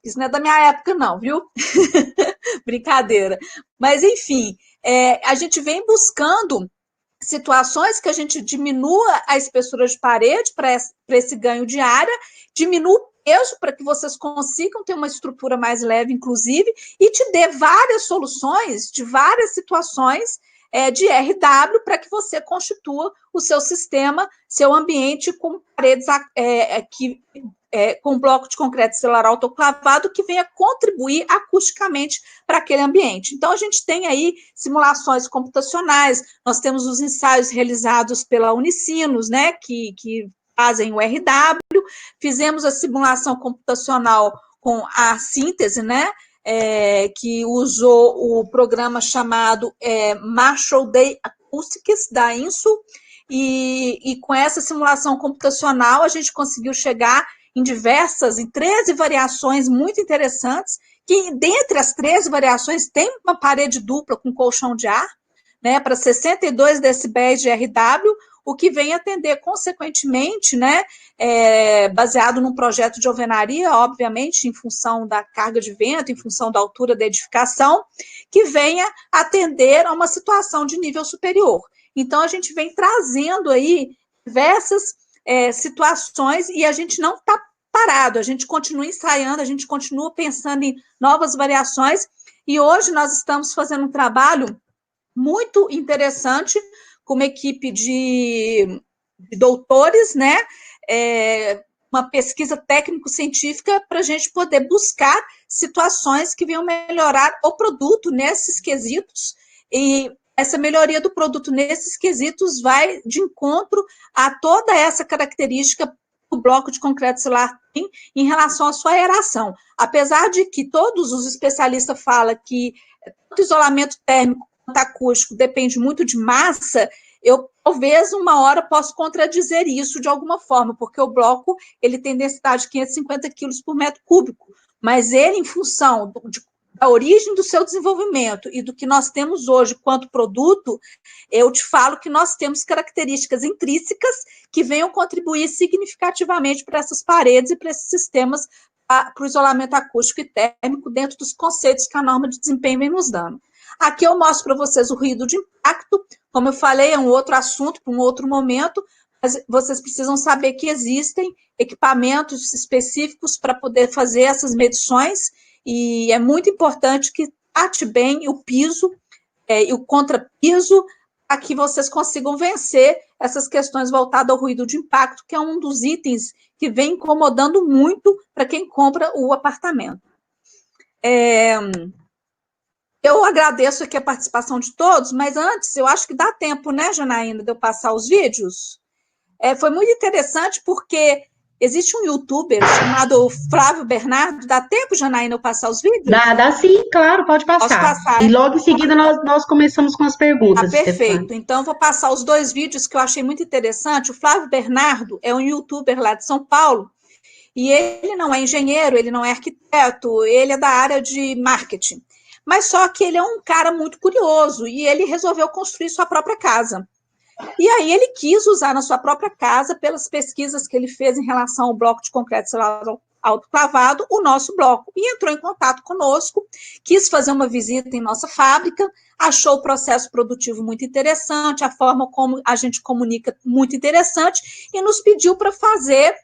Isso não é da minha época, não, viu? Brincadeira. Mas, enfim, a gente vem buscando situações que a gente diminua a espessura de parede para esse ganho de área, diminua o peso para que vocês consigam ter uma estrutura mais leve, inclusive, e te dê várias soluções de várias situações de RW para que você constitua o seu sistema, seu ambiente com paredes com bloco de concreto celular autoclavado que venha contribuir acusticamente para aquele ambiente. Então, a gente tem aí simulações computacionais, nós temos os ensaios realizados pela Unicinos, né, que fazem o RW, fizemos a simulação computacional com a síntese, né, que usou o programa chamado Marshall Day Acoustics, da INSU, e com essa simulação computacional a gente conseguiu chegar em 13 variações muito interessantes, que dentre as 13 variações tem uma parede dupla com colchão de ar, né, para 62 decibéis de RW, o que vem atender, consequentemente, né, baseado num projeto de alvenaria, obviamente, em função da carga de vento, em função da altura da edificação, que venha atender a uma situação de nível superior. Então, a gente vem trazendo aí diversas situações, e a gente não está parado, a gente continua ensaiando, a gente continua pensando em novas variações, e hoje nós estamos fazendo um trabalho muito interessante com uma equipe de doutores, né, uma pesquisa técnico-científica para a gente poder buscar situações que venham melhorar o produto nesses quesitos, e essa melhoria do produto nesses quesitos vai de encontro a toda essa característica o bloco de concreto celular tem em relação à sua aeração. Apesar de que todos os especialistas falam que tanto isolamento térmico quanto acústico depende muito de massa, eu talvez uma hora possa contradizer isso de alguma forma, porque o bloco ele tem densidade de 550 quilos por metro cúbico, mas ele, em função da origem do seu desenvolvimento e do que nós temos hoje quanto produto, eu te falo que nós temos características intrínsecas que venham contribuir significativamente para essas paredes e para esses sistemas, para o isolamento acústico e térmico dentro dos conceitos que a norma de desempenho vem nos dando. Aqui eu mostro para vocês o ruído de impacto, como eu falei, é um outro assunto para um outro momento, mas vocês precisam saber que existem equipamentos específicos para poder fazer essas medições, e é muito importante que trate bem o piso e o contrapiso, para que vocês consigam vencer essas questões voltadas ao ruído de impacto, que é um dos itens que vem incomodando muito para quem compra o apartamento. Eu agradeço aqui a participação de todos, mas antes, eu acho que dá tempo, né, Janaína, de eu passar os vídeos? Foi muito interessante, porque existe um youtuber chamado Flávio Bernardo. Dá tempo, Janaína, eu passar os vídeos? Dá sim, claro, pode passar. Posso passar? E logo em seguida nós começamos com as perguntas. Perfeito. Stefania. Então, eu vou passar os 2 vídeos que eu achei muito interessante. O Flávio Bernardo é um youtuber lá de São Paulo, e ele não é engenheiro, ele não é arquiteto, ele é da área de marketing. Mas só que ele é um cara muito curioso, e ele resolveu construir sua própria casa. E aí ele quis usar na sua própria casa, pelas pesquisas que ele fez em relação ao bloco de concreto celular autoclavado, o nosso bloco, e entrou em contato conosco, quis fazer uma visita em nossa fábrica, achou o processo produtivo muito interessante, a forma como a gente comunica muito interessante, e nos pediu para fazer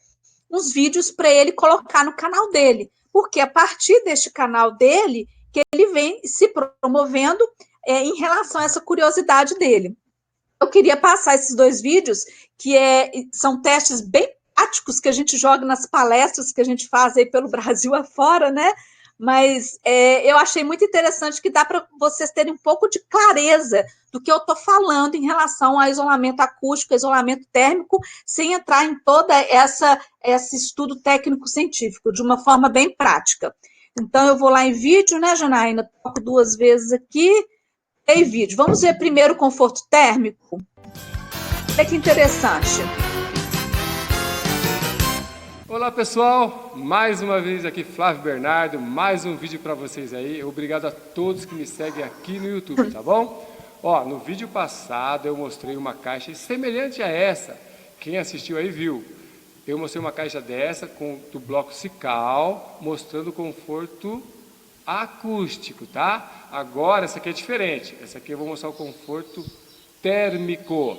uns vídeos para ele colocar no canal dele, porque a partir deste canal dele, que ele vem se promovendo em relação a essa curiosidade dele. Eu queria passar esses 2 vídeos, que são testes bem práticos que a gente joga nas palestras que a gente faz aí pelo Brasil afora, né? Mas eu achei muito interessante, que dá para vocês terem um pouco de clareza do que eu estou falando em relação a isolamento acústico, isolamento térmico, sem entrar em toda esse estudo técnico-científico, de uma forma bem prática. Então, eu vou lá em vídeo, né, Janaína? Toco 2 vezes aqui. Tem vídeo. Vamos ver primeiro o conforto térmico. Olha que interessante. Olá, pessoal. Mais uma vez aqui, Flávio Bernardo. Mais um vídeo para vocês aí. Obrigado a todos que me seguem aqui no YouTube, tá bom? Ó, no vídeo passado eu mostrei uma caixa semelhante a essa. Quem assistiu aí viu. Eu mostrei uma caixa dessa do bloco Sical, mostrando o conforto acústico, tá? Agora, essa aqui é diferente. Essa aqui eu vou mostrar o conforto térmico.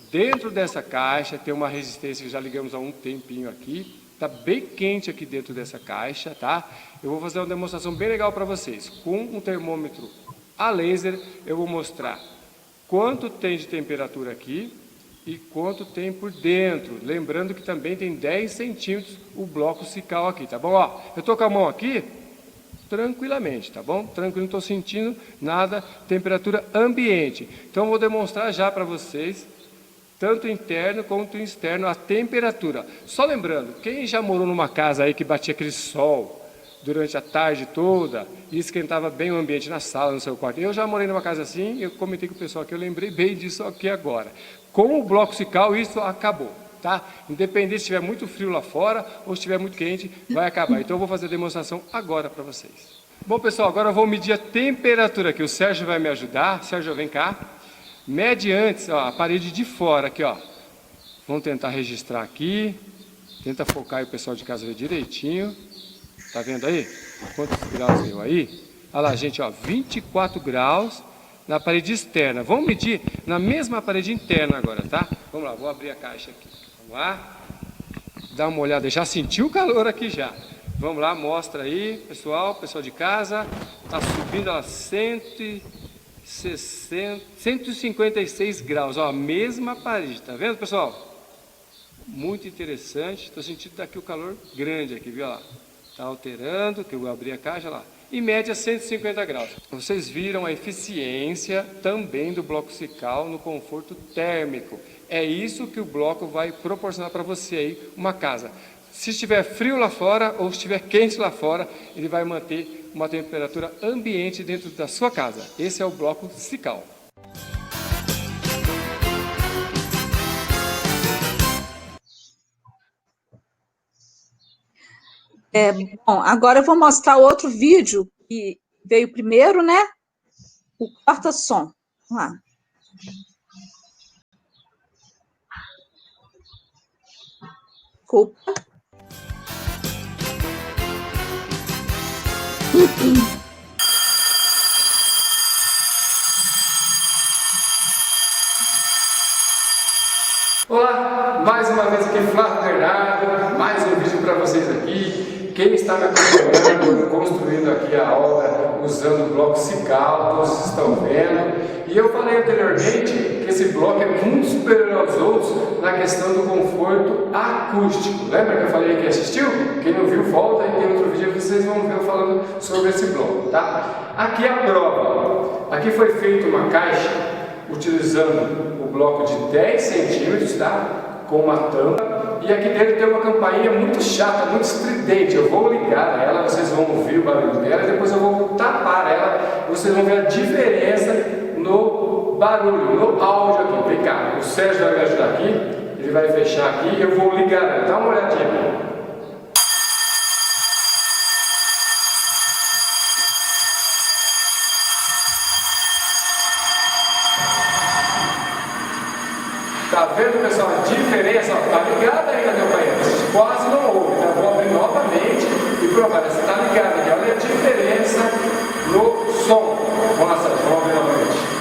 Dentro dessa caixa tem uma resistência que já ligamos há um tempinho aqui. Tá bem quente aqui dentro dessa caixa, tá? Eu vou fazer uma demonstração bem legal para vocês. Com um termômetro a laser, eu vou mostrar quanto tem de temperatura aqui e quanto tem por dentro. Lembrando que também tem 10 centímetros o bloco Sical aqui, tá bom? Ó, eu tô com a mão aqui tranquilamente, tá bom? Tranquilo, não estou sentindo nada, temperatura ambiente. Então, eu vou demonstrar já para vocês, tanto interno quanto externo, a temperatura. Só lembrando, quem já morou numa casa aí que batia aquele sol durante a tarde toda e esquentava bem o ambiente na sala, no seu quarto. Eu já morei numa casa assim, eu comentei com o pessoal que eu lembrei bem disso aqui agora. Com o bloco Sical, isso acabou. Tá? Independente se estiver muito frio lá fora ou se estiver muito quente, vai acabar. Então eu vou fazer a demonstração agora para vocês. Bom, pessoal, agora eu vou medir a temperatura aqui. O Sérgio vai me ajudar. Sérgio, vem cá. Mede antes, ó, a parede de fora aqui, ó. Vamos tentar registrar aqui. Tenta focar aí o pessoal de casa ver direitinho. Tá vendo aí? Quantos graus deu aí? Olha lá, gente, ó, 24 graus na parede externa. Vamos medir na mesma parede interna agora, tá? Vamos lá, vou abrir a caixa aqui. Vamos lá, dá uma olhada, já sentiu o calor aqui já. Vamos lá, mostra aí, pessoal de casa. Está subindo a 156 graus, ó, a mesma parede, tá vendo, pessoal? Muito interessante, estou sentindo daqui o calor grande aqui, viu lá? Está alterando, que eu vou abrir a caixa lá. e mede a 150 graus. Vocês viram a eficiência também do bloco Cical no conforto térmico. É isso que o bloco vai proporcionar para você aí, uma casa. Se estiver frio lá fora ou estiver quente lá fora, ele vai manter uma temperatura ambiente dentro da sua casa. Esse é o bloco Cical. Bom, agora eu vou mostrar outro vídeo que veio primeiro, né? O corta-som. Vamos lá. Desculpa. Olá, mais uma vez aqui Flávio Bernardo, mais um vídeo para vocês aqui. Quem está me acompanhando, construindo aqui a obra usando o bloco Cical, todos estão vendo. E eu falei anteriormente que esse bloco é muito superior aos outros na questão do conforto acústico. Lembra que eu falei que assistiu? Quem não viu, volta e tem outro vídeo que vocês vão ver eu falando sobre esse bloco, tá? Aqui é a prova. Aqui foi feita uma caixa utilizando o bloco de 10 centímetros, tá? Com uma tampa. E aqui dentro tem uma campainha muito chata, muito estridente. Eu vou ligar ela, vocês vão ouvir o barulho dela, e depois eu vou tapar ela, vocês vão ver a diferença no barulho, no áudio aqui. Vem cá, o Sérgio vai me ajudar aqui, ele vai fechar aqui e eu vou ligar ela. Dá uma olhadinha aqui. Tá vendo, pessoal, a diferença? Ó, tá ligada aí na campainha, vocês quase não ouvem, tá? Vou abrir novamente e provar, você tá ligado aqui, olha a diferença no som. Vamos lá, Sérgio, vamos abrir novamente.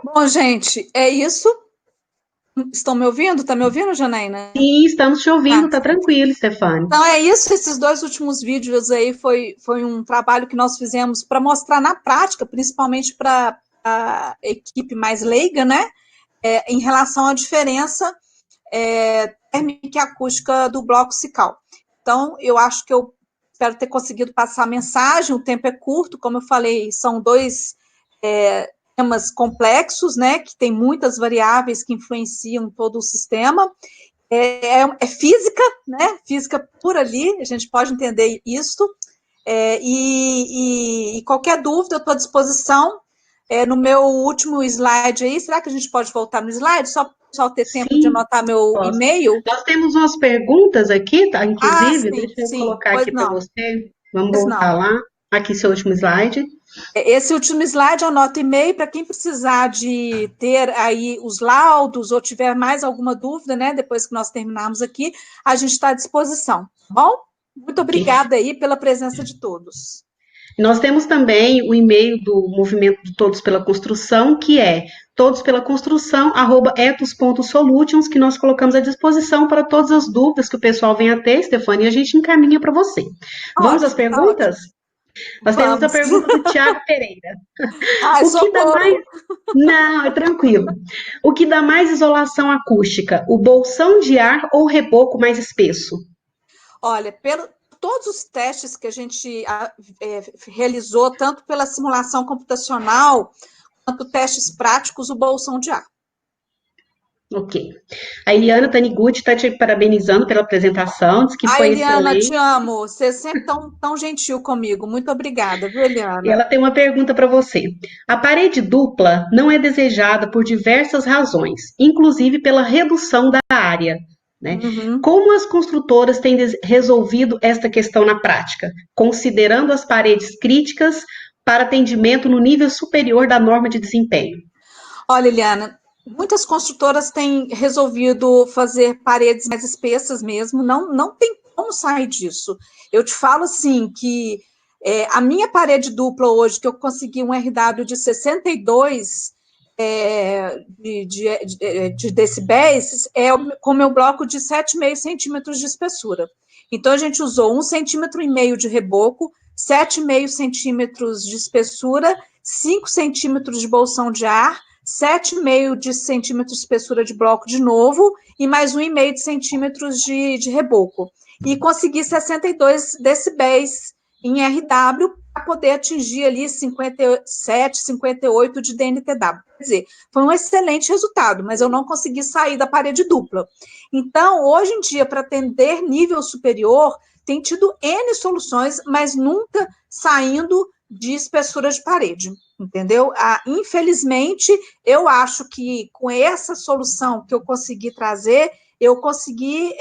Bom, gente, é isso. Estão me ouvindo? Tá me ouvindo, Janaína? Sim, estamos te ouvindo, tá tranquilo, Stefane. Então é isso, esses dois últimos vídeos aí foi um trabalho que nós fizemos para mostrar na prática, principalmente para a equipe mais leiga, né? Em relação à diferença térmica e acústica do bloco Cical. Então, eu acho que eu espero ter conseguido passar a mensagem, o tempo é curto, como eu falei, são dois temas complexos, né, que tem muitas variáveis que influenciam todo o sistema. É física, né, física por ali, a gente pode entender isso, e qualquer dúvida eu estou à disposição. No meu último slide aí, será que a gente pode voltar no slide, só para o pessoal ter tempo de anotar meu e-mail? Nós temos umas perguntas aqui, tá? Inclusive, sim, deixa eu colocar aqui para você. Vamos voltar lá. Aqui, seu último slide. Esse último slide, anota e-mail para quem precisar de ter aí os laudos ou tiver mais alguma dúvida, né? Depois que nós terminarmos aqui, a gente está à disposição, tá bom? Muito obrigada aí pela presença de todos. Nós temos também o e-mail do Movimento de Todos pela Construção, que é todospelaconstrução@ethos.solutions, que nós colocamos à disposição para todas as dúvidas que o pessoal venha a ter, Stefane, e a gente encaminha para você. Vamos às perguntas? Nós temos a pergunta do Tiago Pereira. O que dá mais... Não, é tranquilo. O que dá mais isolação acústica? O bolsão de ar ou o reboco mais espesso? Olha, todos os testes que a gente realizou, tanto pela simulação computacional, quanto testes práticos, o bolsão de ar. Ok. A Eliana Taniguchi está te parabenizando pela apresentação, diz que foi Eliana, excelente. te amo. Você é sempre tão gentil comigo. Muito obrigada, viu, Eliana? E ela tem uma pergunta para você. A parede dupla não é desejada por diversas razões, inclusive pela redução da área, né? Uhum. Como as construtoras têm resolvido esta questão na prática, considerando as paredes críticas para atendimento no nível superior da norma de desempenho? Olha, Eliana, muitas construtoras têm resolvido fazer paredes mais espessas mesmo, não tem como sair disso. Eu te falo assim, que a minha parede dupla hoje, que eu consegui um RW de 62 de decibéis, com meu bloco de 7,5 centímetros de espessura. Então, a gente usou 1,5 centímetro de reboco, 7,5 centímetros de espessura, 5 centímetros de bolsão de ar, 7,5 centímetros de espessura de bloco de novo e mais 1,5 centímetros de reboco. E consegui 62 decibéis em RW para poder atingir ali 57, 58 de DNTW. Quer dizer, foi um excelente resultado, mas eu não consegui sair da parede dupla. Então, hoje em dia, para atender nível superior, tem tido N soluções, mas nunca saindo de espessura de parede, entendeu? Infelizmente, eu acho que com essa solução que eu consegui trazer, eu consegui,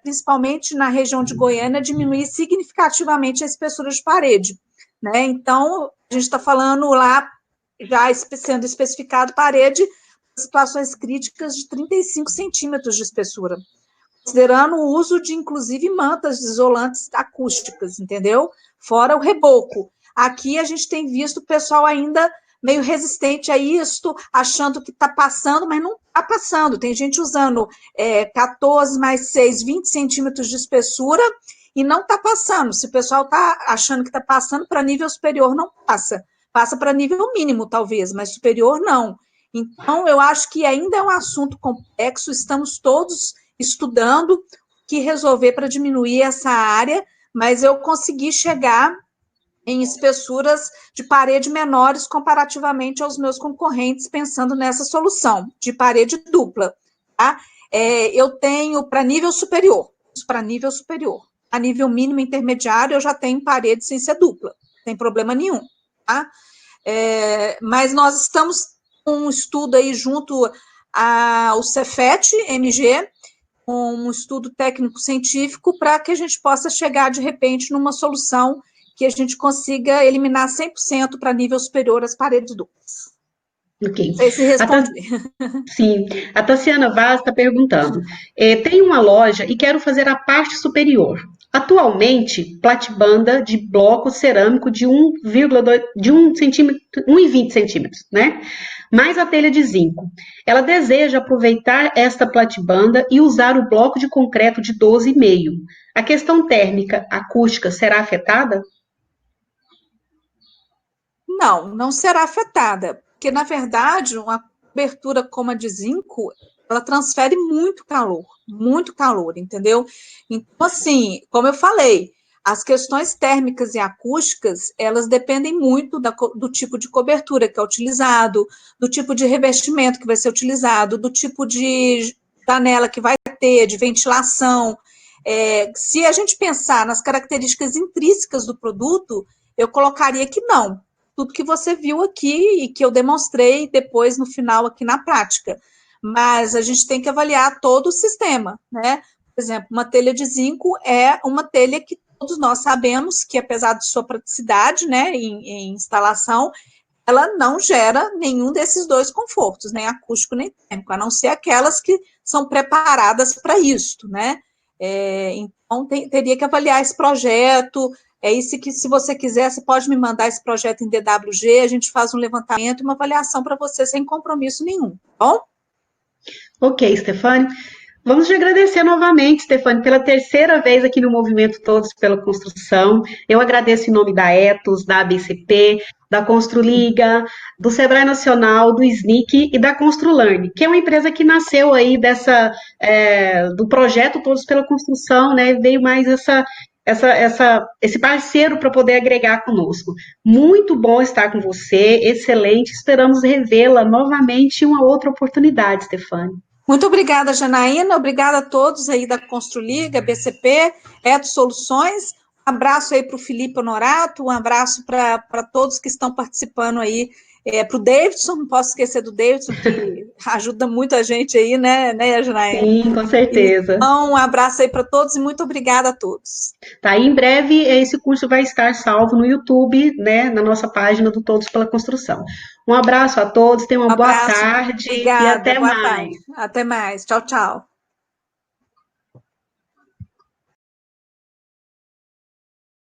principalmente na região de Goiânia, diminuir significativamente a espessura de parede, né? Então, a gente está falando lá, já sendo especificado parede, situações críticas de 35 centímetros de espessura, considerando o uso de, inclusive, mantas isolantes acústicas, entendeu? Fora o reboco. Aqui a gente tem visto o pessoal ainda meio resistente a isto, achando que está passando, mas não está passando. Tem gente usando 14 mais 6, 20 centímetros de espessura e não está passando. Se o pessoal está achando que está passando, para nível superior não passa. Passa para nível mínimo, talvez, mas superior não. Então, eu acho que ainda é um assunto complexo, estamos todos estudando o que resolver para diminuir essa área, mas eu consegui chegar em espessuras de parede menores comparativamente aos meus concorrentes, pensando nessa solução de parede dupla, tá? Eu tenho para nível superior, a nível mínimo intermediário eu já tenho parede sem ser dupla, não tem problema nenhum, tá? Mas nós estamos com um estudo aí junto ao Cefet-MG, um estudo técnico-científico para que a gente possa chegar, de repente, numa solução que a gente consiga eliminar 100% para nível superior as paredes duplas. Ok. Não sei se respondi. Sim. A Tassiana Vaz está perguntando. Tenho uma loja e quero fazer a parte superior. Atualmente, platibanda de bloco cerâmico de 1,20 centímetros, né? Mais a telha de zinco. Ela deseja aproveitar esta platibanda e usar o bloco de concreto de 12,5. A questão térmica acústica será afetada? Não será afetada, porque, na verdade, uma cobertura como a de zinco, ela transfere muito calor, entendeu? Então, assim, como eu falei, as questões térmicas e acústicas, elas dependem muito do tipo de cobertura que é utilizado, do tipo de revestimento que vai ser utilizado, do tipo de janela que vai ter, de ventilação. Se a gente pensar nas características intrínsecas do produto, eu colocaria que não. Tudo que você viu aqui e que eu demonstrei depois no final aqui na prática. Mas a gente tem que avaliar todo o sistema, né? Por exemplo, uma telha de zinco é uma telha que todos nós sabemos que, apesar de sua praticidade, né, em instalação, ela não gera nenhum desses dois confortos, nem acústico nem térmico, a não ser aquelas que são preparadas para isso, né? Então, teria que avaliar esse projeto. É isso que, se você quiser, você pode me mandar esse projeto em DWG, a gente faz um levantamento e uma avaliação para você sem compromisso nenhum, tá bom? Ok, Stefane. Vamos te agradecer novamente, Stefane, pela terceira vez aqui no Movimento Todos pela Construção. Eu agradeço em nome da Etos, da ABCP, da Construliga, do Sebrae Nacional, do SNIC e da Construlearn, que é uma empresa que nasceu aí do projeto Todos pela Construção, né? Veio mais esse parceiro para poder agregar conosco. Muito bom estar com você, excelente. Esperamos revê-la novamente em uma outra oportunidade, Stefane. Muito obrigada, Janaína. Obrigada a todos aí da Construliga, BCP, Etos Soluções. Um abraço aí para o Felipe Honorato, um abraço para todos que estão participando aí, para o Davidson, não posso esquecer do Davidson, que ajuda muito a gente aí, né, Janaína? Sim, com certeza. Então, um abraço aí para todos e muito obrigada a todos. Tá, e em breve esse curso vai estar salvo no YouTube, né, na nossa página do Todos pela Construção. Um abraço a todos, tenham uma boa tarde Obrigada, e até boa mais. tarde. Até mais. Tchau, tchau.